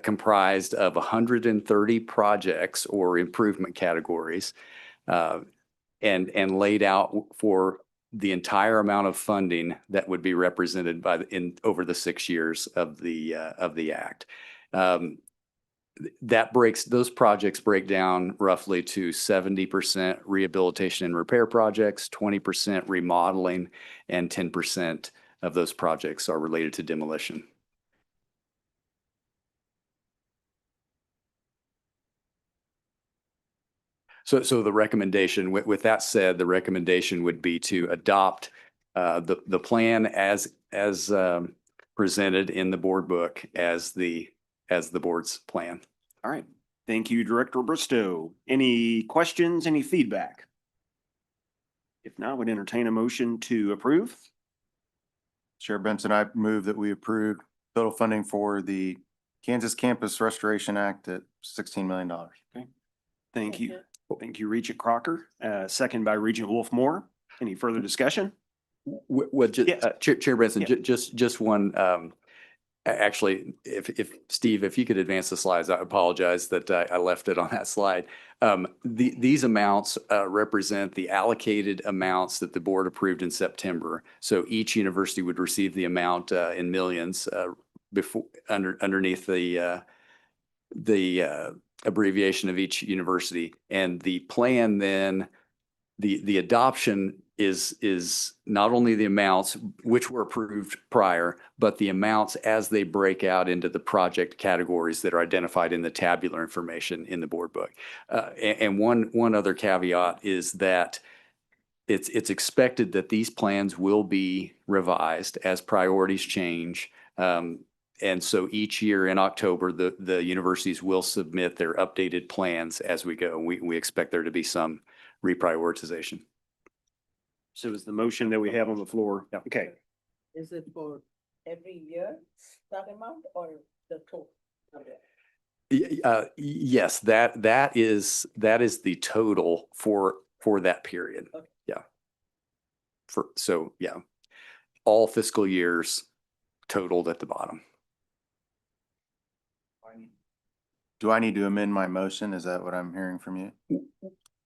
comprised of 130 projects or improvement categories and laid out for the entire amount of funding that would be represented by over the 6 years of the act. Those projects break down roughly to 70% rehabilitation and repair projects, 20% remodeling, and 10% of those projects are related to demolition. So the recommendation, with that said, the recommendation would be to adopt the plan as presented in the board book as the board's plan. All right. Thank you, Director Bristow. Any questions, any feedback? If not, would entertain a motion to approve. Chair Benson, I move that we approve total funding for the Kansas Campus Restoration Act at $16 million. Okay. Thank you. Thank you, Regent Crocker. Second by Regent Wolfmore. Any further discussion? Yes. Chair Benson, Yeah. just one. Actually, if Steve, if you could advance the slides, I apologize that I left it on that slide. These amounts represent the allocated amounts that the board approved in September. So each university would receive the amount in millions underneath the abbreviation of each university. And the plan then, the adoption is not only the amounts which were approved prior, but the amounts as they break out into the project categories that are identified in the tabular information in the board book. And one other caveat is that it's expected that these plans will be revised as priorities change. And so each year in October, the universities will submit their updated plans as we go. We expect there to be some reprioritization. So is the motion that we have on the floor? Yeah. Okay. Is it for every year, that amount, or the total? Yes, that is the total for that period. Okay. Yeah. All fiscal years totaled at the bottom. Do I need to amend my motion? Is that what I'm hearing from you?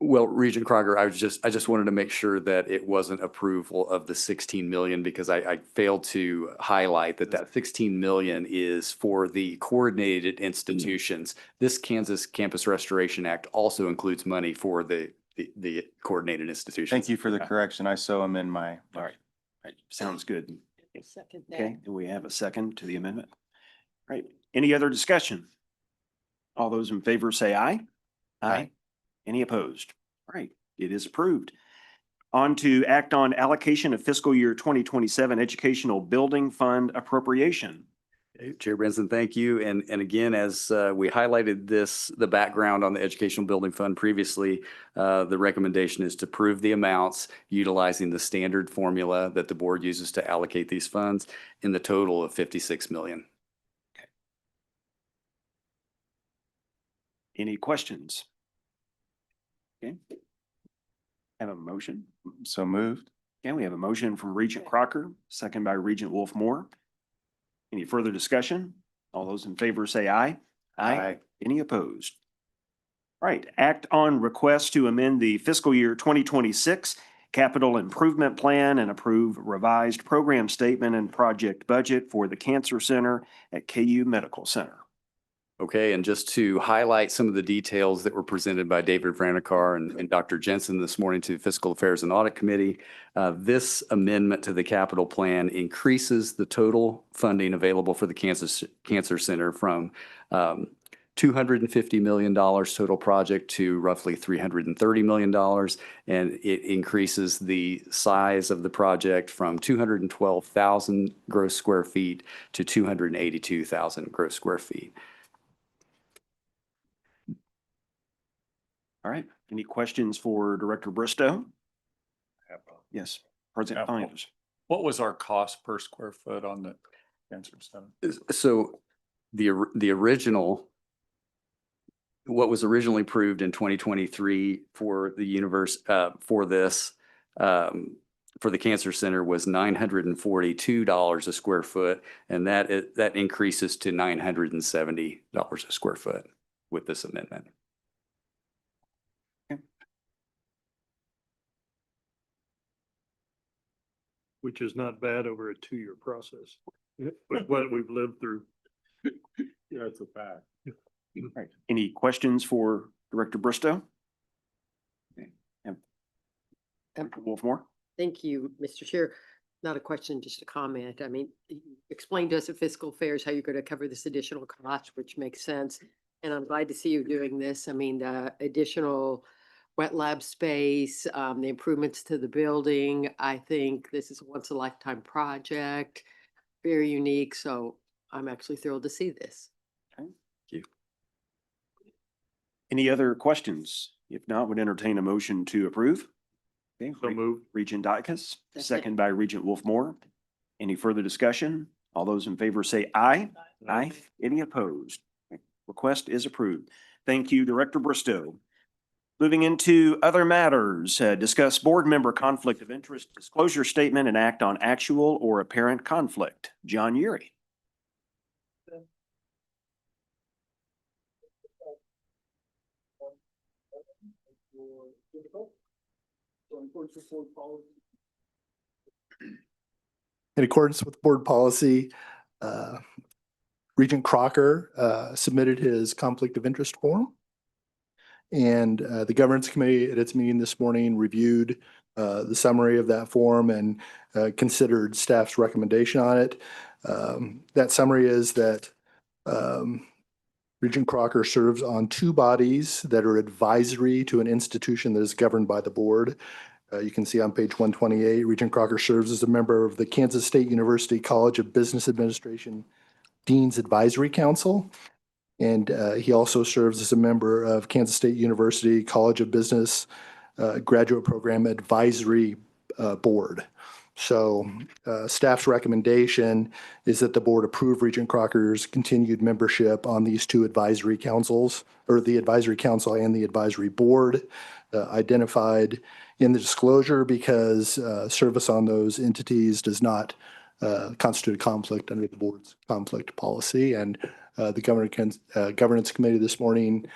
Well, Regent Crocker, I just wanted to make sure that it wasn't approval of the 16 million because I failed to highlight that 16 million is for the coordinated institutions. This Kansas Campus Restoration Act also includes money for the coordinated institutions. Thank you for the correction. I so amend my. All right. Sounds good. Second Okay. Do we have a second to the amendment? All right. Any other discussion? All those in favor say aye. Aye. Any opposed? All right, it is approved. On to act on allocation of fiscal year 2027 educational building fund appropriation. Chair Benson, thank you. And again, as we highlighted the background on the Educational Building Fund previously, the recommendation is to approve the amounts utilizing the standard formula that the board uses to allocate these funds in the total of 56 million. Okay. Any questions? Okay. Have a motion. So moved. Okay, we have a motion from Regent Crocker, second by Regent Wolfmore. Any further discussion? All those in favor say aye. Aye. Any opposed? All right, act on request to amend the fiscal year 2026 capital improvement plan and approve revised program statement and project budget for the Cancer Center at KU Medical Center. Okay, and just to highlight some of the details that were presented by David Vranikar and Dr. Jensen this morning to the Fiscal Affairs and Audit Committee, this amendment to the capital plan increases the total funding available for the Cancer Center from $250 million total project to roughly $330 million. And it increases the size of the project from 212,000 gross square feet to 282,000 gross square feet. All right. Any questions for Director Bristow? Yes, President Yeah. Flanders. What was our cost per square foot on the Cancer Center? So the original, what was originally approved in 2023 for the for this, for the Cancer Center was $942 a square foot, and that increases to $970 a square foot with this amendment. Which is not bad over a 2-year process, with what we've lived through. Yeah, it's a fact. All right. Any questions for Director Bristow? Okay. Wolfmore? Thank you, Mr. Chair. Not a question, just a comment. I mean, you explained to us at Fiscal Affairs how you're going to cover this additional cost, which makes sense. And I'm glad to see you doing this. I mean, the additional wet lab space, the improvements to the building. I think this is a once in a lifetime project, very unique. So I'm actually thrilled to see this. Okay. Thank you. Any other questions? If not, would entertain a motion to approve. Okay. So moved. Regent Dicus, Second. second by Regent Wolfmore. Any further discussion? All those in favor say aye. Aye. Any opposed? Okay. Request is approved. Thank you, Director Bristow. Moving into other matters, discuss board member conflict of interest, disclosure statement, and act on actual or apparent conflict. John Urey. In accordance with board policy, Regent Crocker submitted his conflict of interest form. And the governance committee at its meeting this morning reviewed the summary of that form and considered staff's recommendation on it. That summary is that Regent Crocker serves on 2 bodies that are advisory to an institution that is governed by the board. You can see on page 128, Regent Crocker serves as a member of the Kansas State University College of Business Administration Dean's Advisory Council. And he also serves as a member of Kansas State University College of Business Graduate Program Advisory Board. So staff's recommendation is that the board approve Regent Crocker's continued membership on these 2 advisory councils, or the advisory council and the advisory board, identified in the disclosure because service on those entities does not constitute a conflict under the board's conflict policy. And the governance committee this morning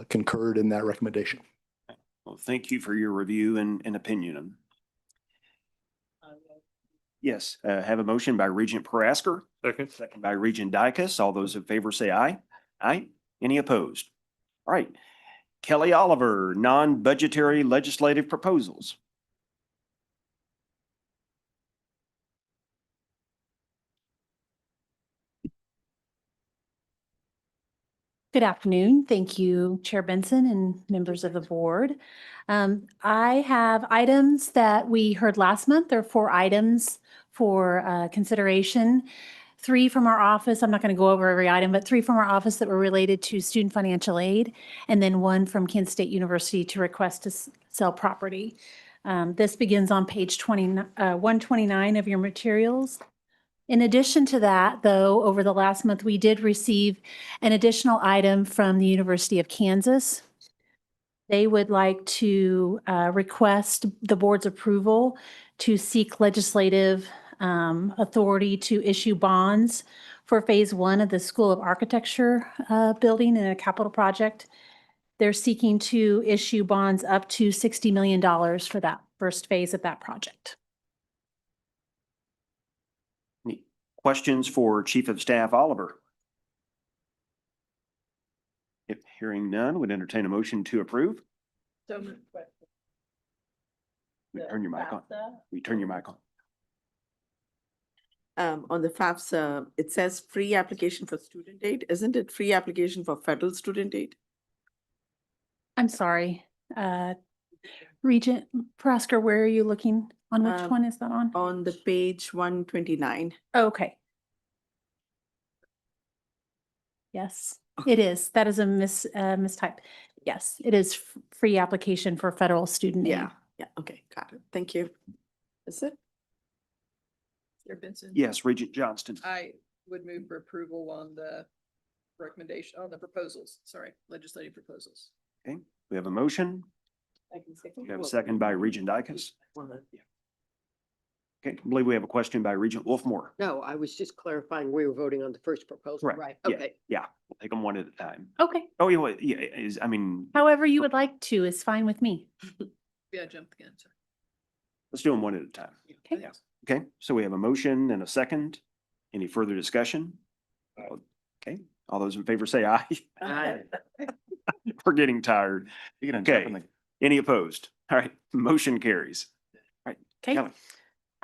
concurred in that recommendation. Well, thank you for your review and opinion. Yes, have a motion by Regent Parasker. Second. Second by Regent Dicus. All those in favor say aye. Aye. Any opposed? All right. Kelly Oliver, non-budgetary legislative proposals. Good afternoon. Thank you, Chair Benson and members of the board. I have items that we heard last month. There are 4 items for consideration. 3 from our office. I'm not going to go over every item, but 3 from our office that were related to student financial aid, and then 1 from Kansas State University to request to sell property. This begins on page 129 of your materials. In addition to that, though, over the last month, we did receive an additional item from the University of Kansas. They would like to request the board's approval to seek legislative authority to issue bonds for phase 1 of the School of Architecture building in a capital project. They're seeking to issue bonds up to $60 million for that first phase of that project. Any questions for Chief of Staff Oliver? If hearing none, would entertain a motion to approve. So Turn your mic on. You turn your mic on. On the FAFSA, it says free application for student aid. Isn't it free application for federal student aid? I'm sorry. Regent Prasker, where are you looking? On which Um, one is that on? On the page 129. Okay. Yes, it is. That is a mistype. Yes, it is free application for federal student aid. Yeah, okay, got it. Thank you. That's it? Chair Benson. Yes, Regent Johnston. I would move for approval on the recommendation, on the proposals, sorry, legislative proposals. Okay, we have a motion. I can second. We have a second by Regent Dicus. Okay, I believe we have a question by Regent Wolfmore. No, I was just clarifying, we were voting on the first proposal, Correct. right? Yeah, Okay. Yeah, we'll take them one at a time. Okay, Oh, yeah, yeah, is, I mean, however you would like to is fine with me. Yeah, jump again, sorry. let's do them one at a time. Okay. Yeah. Okay, so we have a motion and a second. Any further discussion? Okay, all those in favor say aye. Aye. We're getting tired. You can Okay. jump in the- Any opposed? All right, motion carries. All right, Okay. Kelly.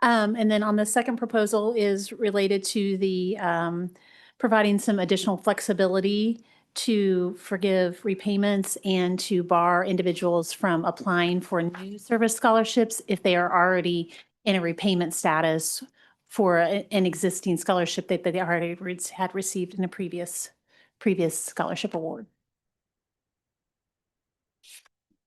And then on the second proposal is related to the providing some additional flexibility to forgive repayments and to bar individuals from applying for new service scholarships if they are already in a repayment status for an existing scholarship that they already had received in a previous scholarship award.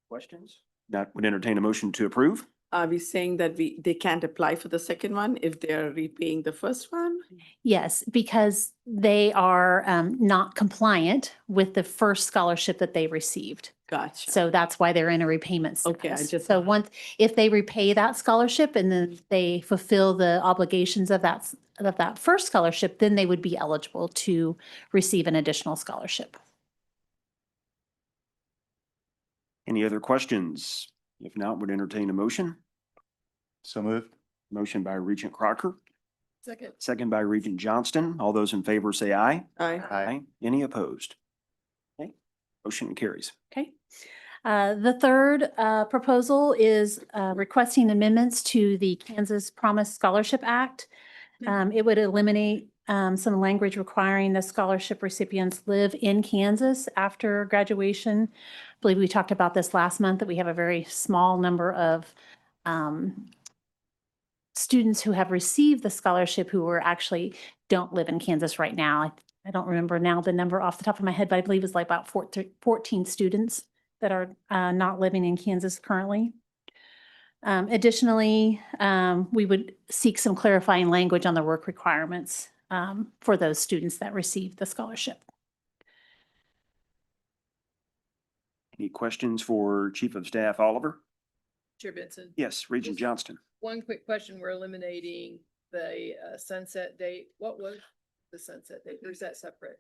Questions? That would entertain a motion to approve. Are we saying that they can't apply for the second one if they're repaying the first one? Yes, because they are not compliant with the first scholarship that they received. Gotcha. So that's why they're in a repayment Okay, I status. just- So once, if they repay that scholarship and then they fulfill the obligations of that first scholarship, then they would be eligible to receive an additional scholarship. Any other questions? If not, would entertain a motion. So moved. Motion by Regent Crocker, Second. second by Regent Johnston. All those in favor say aye. Aye. Aye. Any opposed? Okay, motion carries. Okay. The third proposal is requesting amendments to the Kansas Promise Scholarship Act. It would eliminate some language requiring the scholarship recipients live in Kansas after graduation. I believe we talked about this last month, that we have a very small number of students who have received the scholarship who are actually don't live in Kansas right now. I don't remember now the number off the top of my head, but I believe it's like about 14 students that are not living in Kansas currently. Additionally, we would seek some clarifying language on the work requirements for those students that receive the scholarship. Any questions for Chief of Staff Oliver? Chair Benson. Yes, Regent Johnston. One quick question, we're eliminating the sunset date. What was the sunset date? Or is that separate?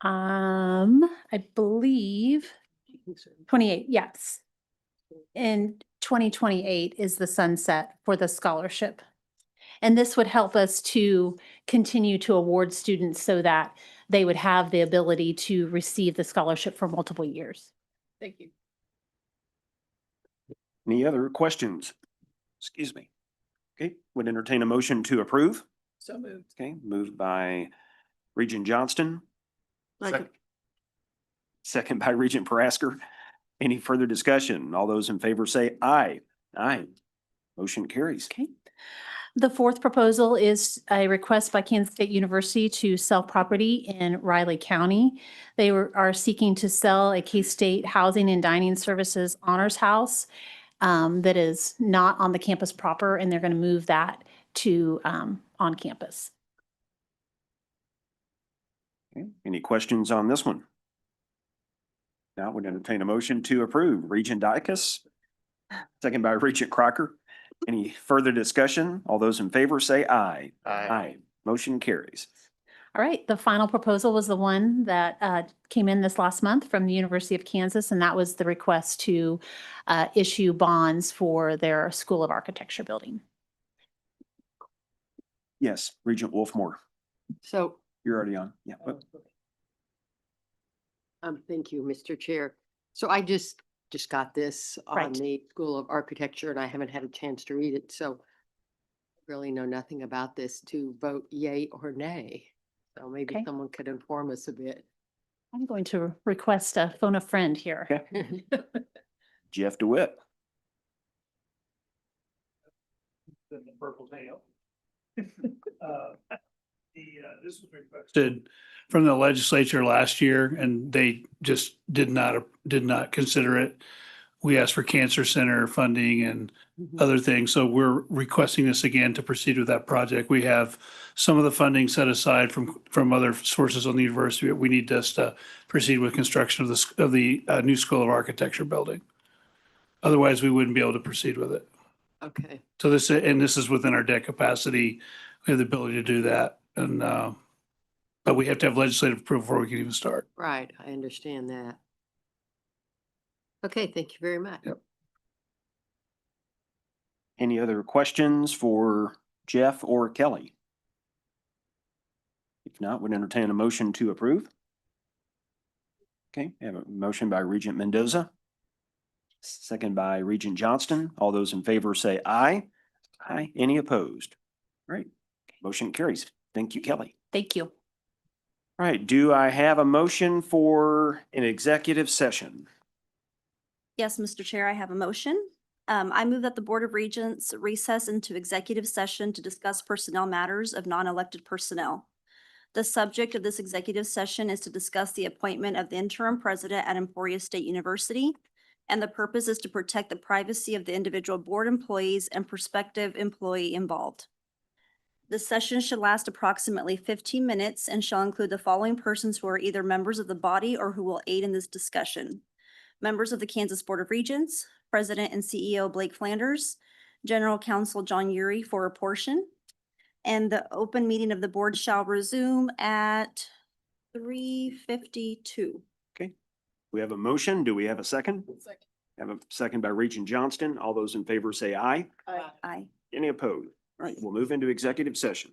I believe 28, yes. In 2028 is the sunset for the scholarship. And this would help us to continue to award students so that they would have the ability to receive the scholarship for multiple years. Thank you. Any other questions? Excuse me. Okay, would entertain a motion to approve. So moved. Okay, moved by Regent Johnston, Second. second by Regent Parasker. Any further discussion? All those in favor say aye. Aye. Motion carries. Okay. The fourth proposal is a request by Kansas State University to sell property in Riley County. They are seeking to sell a K-State Housing and Dining Services Honors House that is not on the campus proper, and they're going to move that to on campus. Okay, any questions on this one? Now would entertain a motion to approve. Regent Dicus, second by Regent Crocker. Any further discussion? All those in favor say aye. Aye. Motion carries. All right, the final proposal was the one that came in this last month from the University of Kansas, and that was the request to issue bonds for their School of Architecture building. Yes, Regent Wolfmore, So you're already on. Yeah. Thank you, Mr. Chair. So I just got this on Right. the School of Architecture and I haven't had a chance to read it, so really know nothing about this to vote yay or nay. So maybe Okay. someone could inform us a bit. I'm going to request a phone a friend here. Okay. Jeff DeWitt. The purple tail. This was requested from the legislature last year and they just did not consider it. We asked for cancer center funding and other things. So we're requesting this again to proceed with that project. We have some of the funding set aside from other sources on the university. We need us to proceed with construction of the new School of Architecture building. Otherwise, we wouldn't be able to proceed with it. Okay, So this is within our debt capacity. We have the ability to do that. And, but we have to have legislative approval before we can even start. right, I understand that. Okay, thank you very much. Yep. Any other questions for Jeff or Kelly? If not, would entertain a motion to approve. Okay, I have a motion by Regent Mendoza. Second by Regent Johnston. All those in favor say aye. Aye. Any opposed? All right, motion carries. Thank you, Kelly. Thank you. All right, do I have a motion for an executive session? Yes, Mr. Chair, I have a motion. I move that the Board of Regents recess into executive session to discuss personnel matters of non-elected personnel. The subject of this executive session is to discuss the appointment of the interim president at Emporia State University, and the purpose is to protect the privacy of the individual board employees and prospective employee involved. The session should last approximately 15 minutes and shall include the following persons who are either members of the body or who will aid in this discussion: members of the Kansas Board of Regents, President and CEO Blake Flanders, General Counsel John Urey for a portion, and the open meeting of the board shall resume at 3:52. Okay, we have a motion. Do we have a second? Second. Have a second by Regent Johnston. All those in favor say aye. Aye. Any opposed? All right, we'll move into executive session.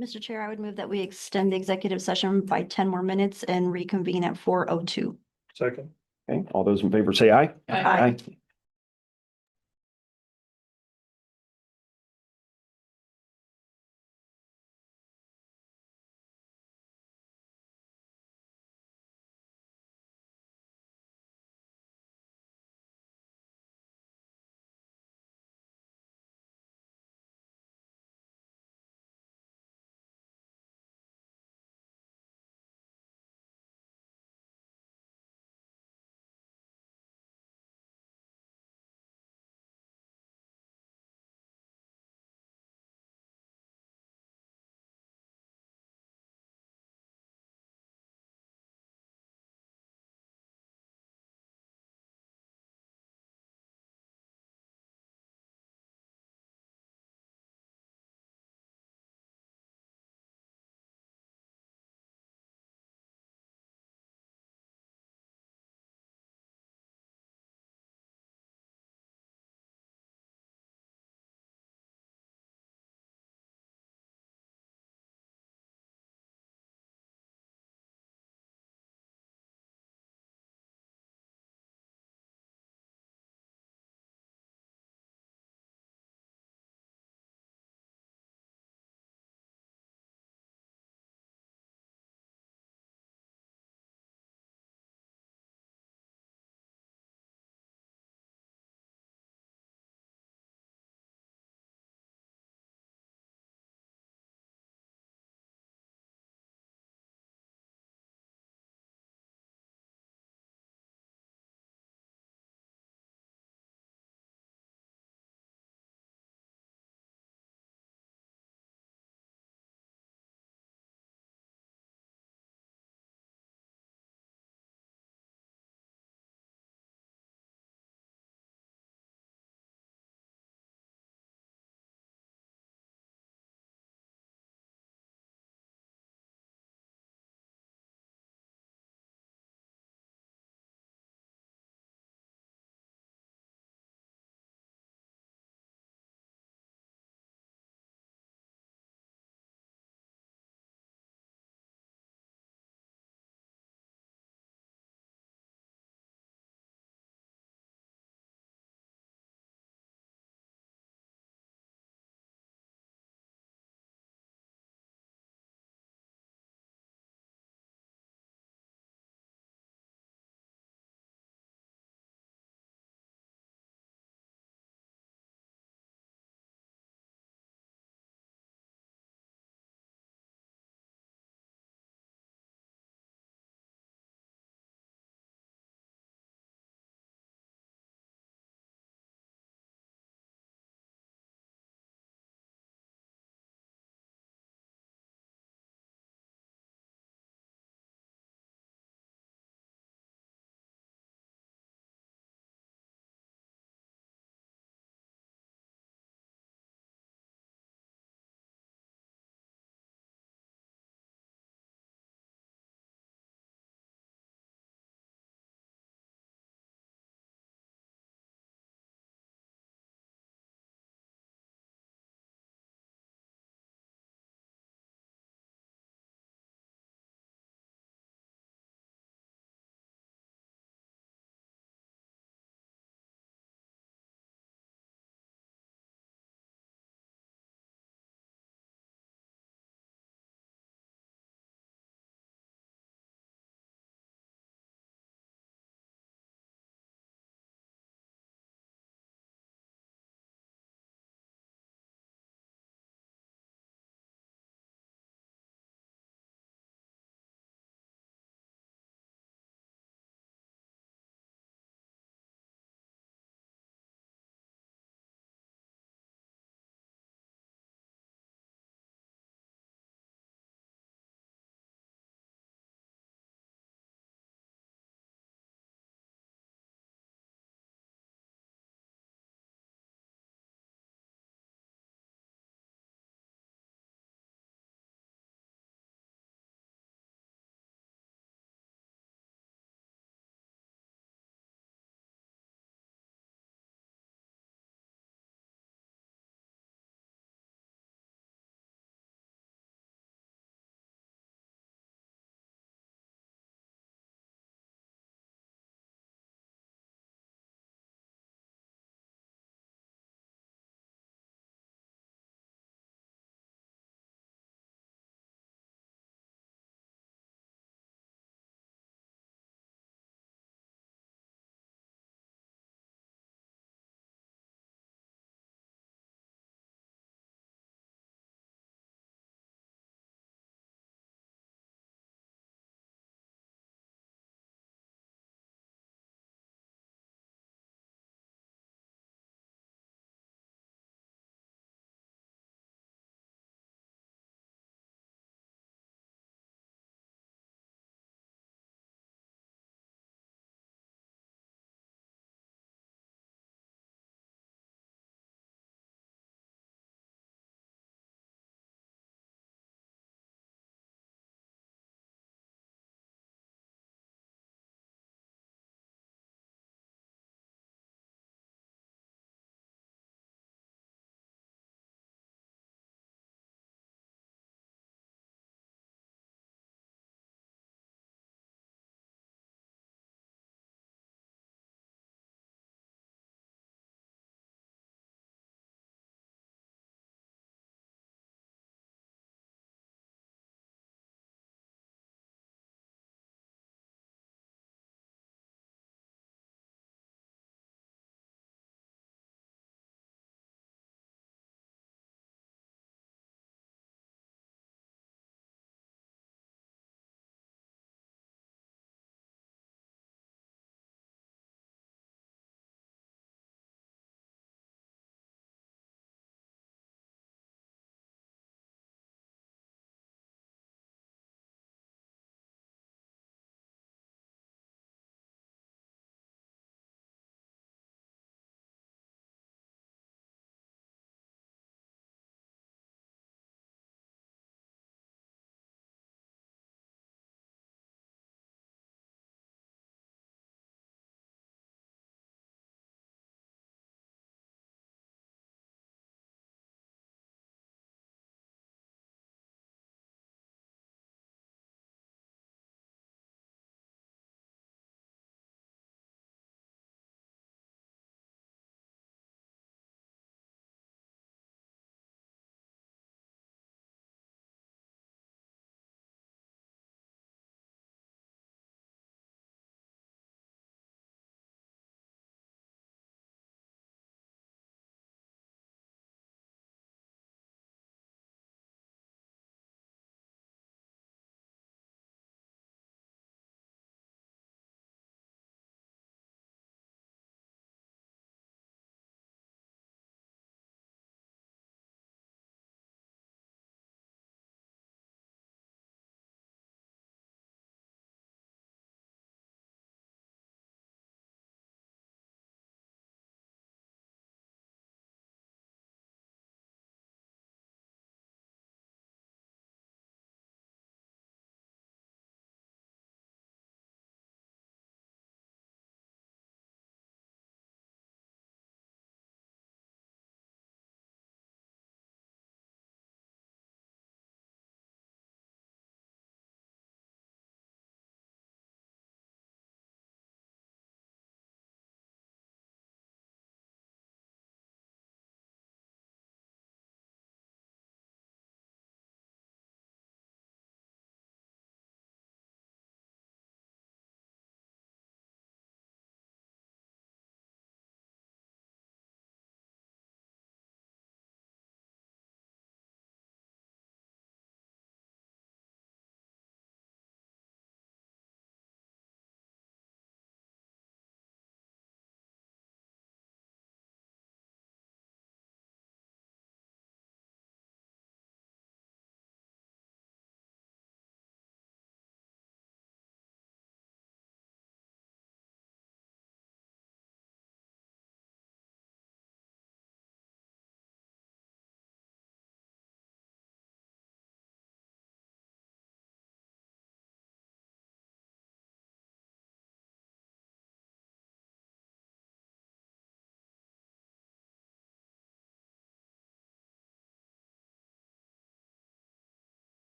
Mr. Chair, I would move that we extend the executive session by 10 more minutes and reconvene at 4:02. Second. Okay, all those in favor say aye. Aye.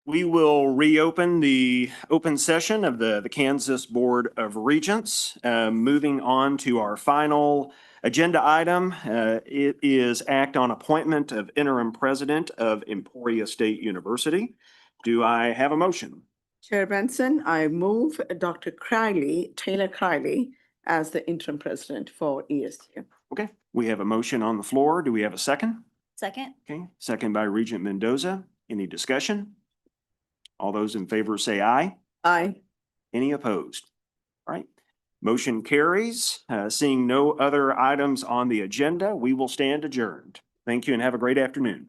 We will reopen the open session of the Kansas Board of Regents. Moving on to our final agenda item. It is act on appointment of interim president of Emporia State University. Do I have a motion? Chair Benson, I move Dr. Taylor Criley, as the interim president for ESU. Okay, we have a motion on the floor. Do we have a second? Second? Okay, second by Regent Mendoza. Any discussion? All those in favor say aye. Aye. Any opposed? All right. Motion carries. Seeing no other items on the agenda, we will stand adjourned. Thank you and have a great afternoon.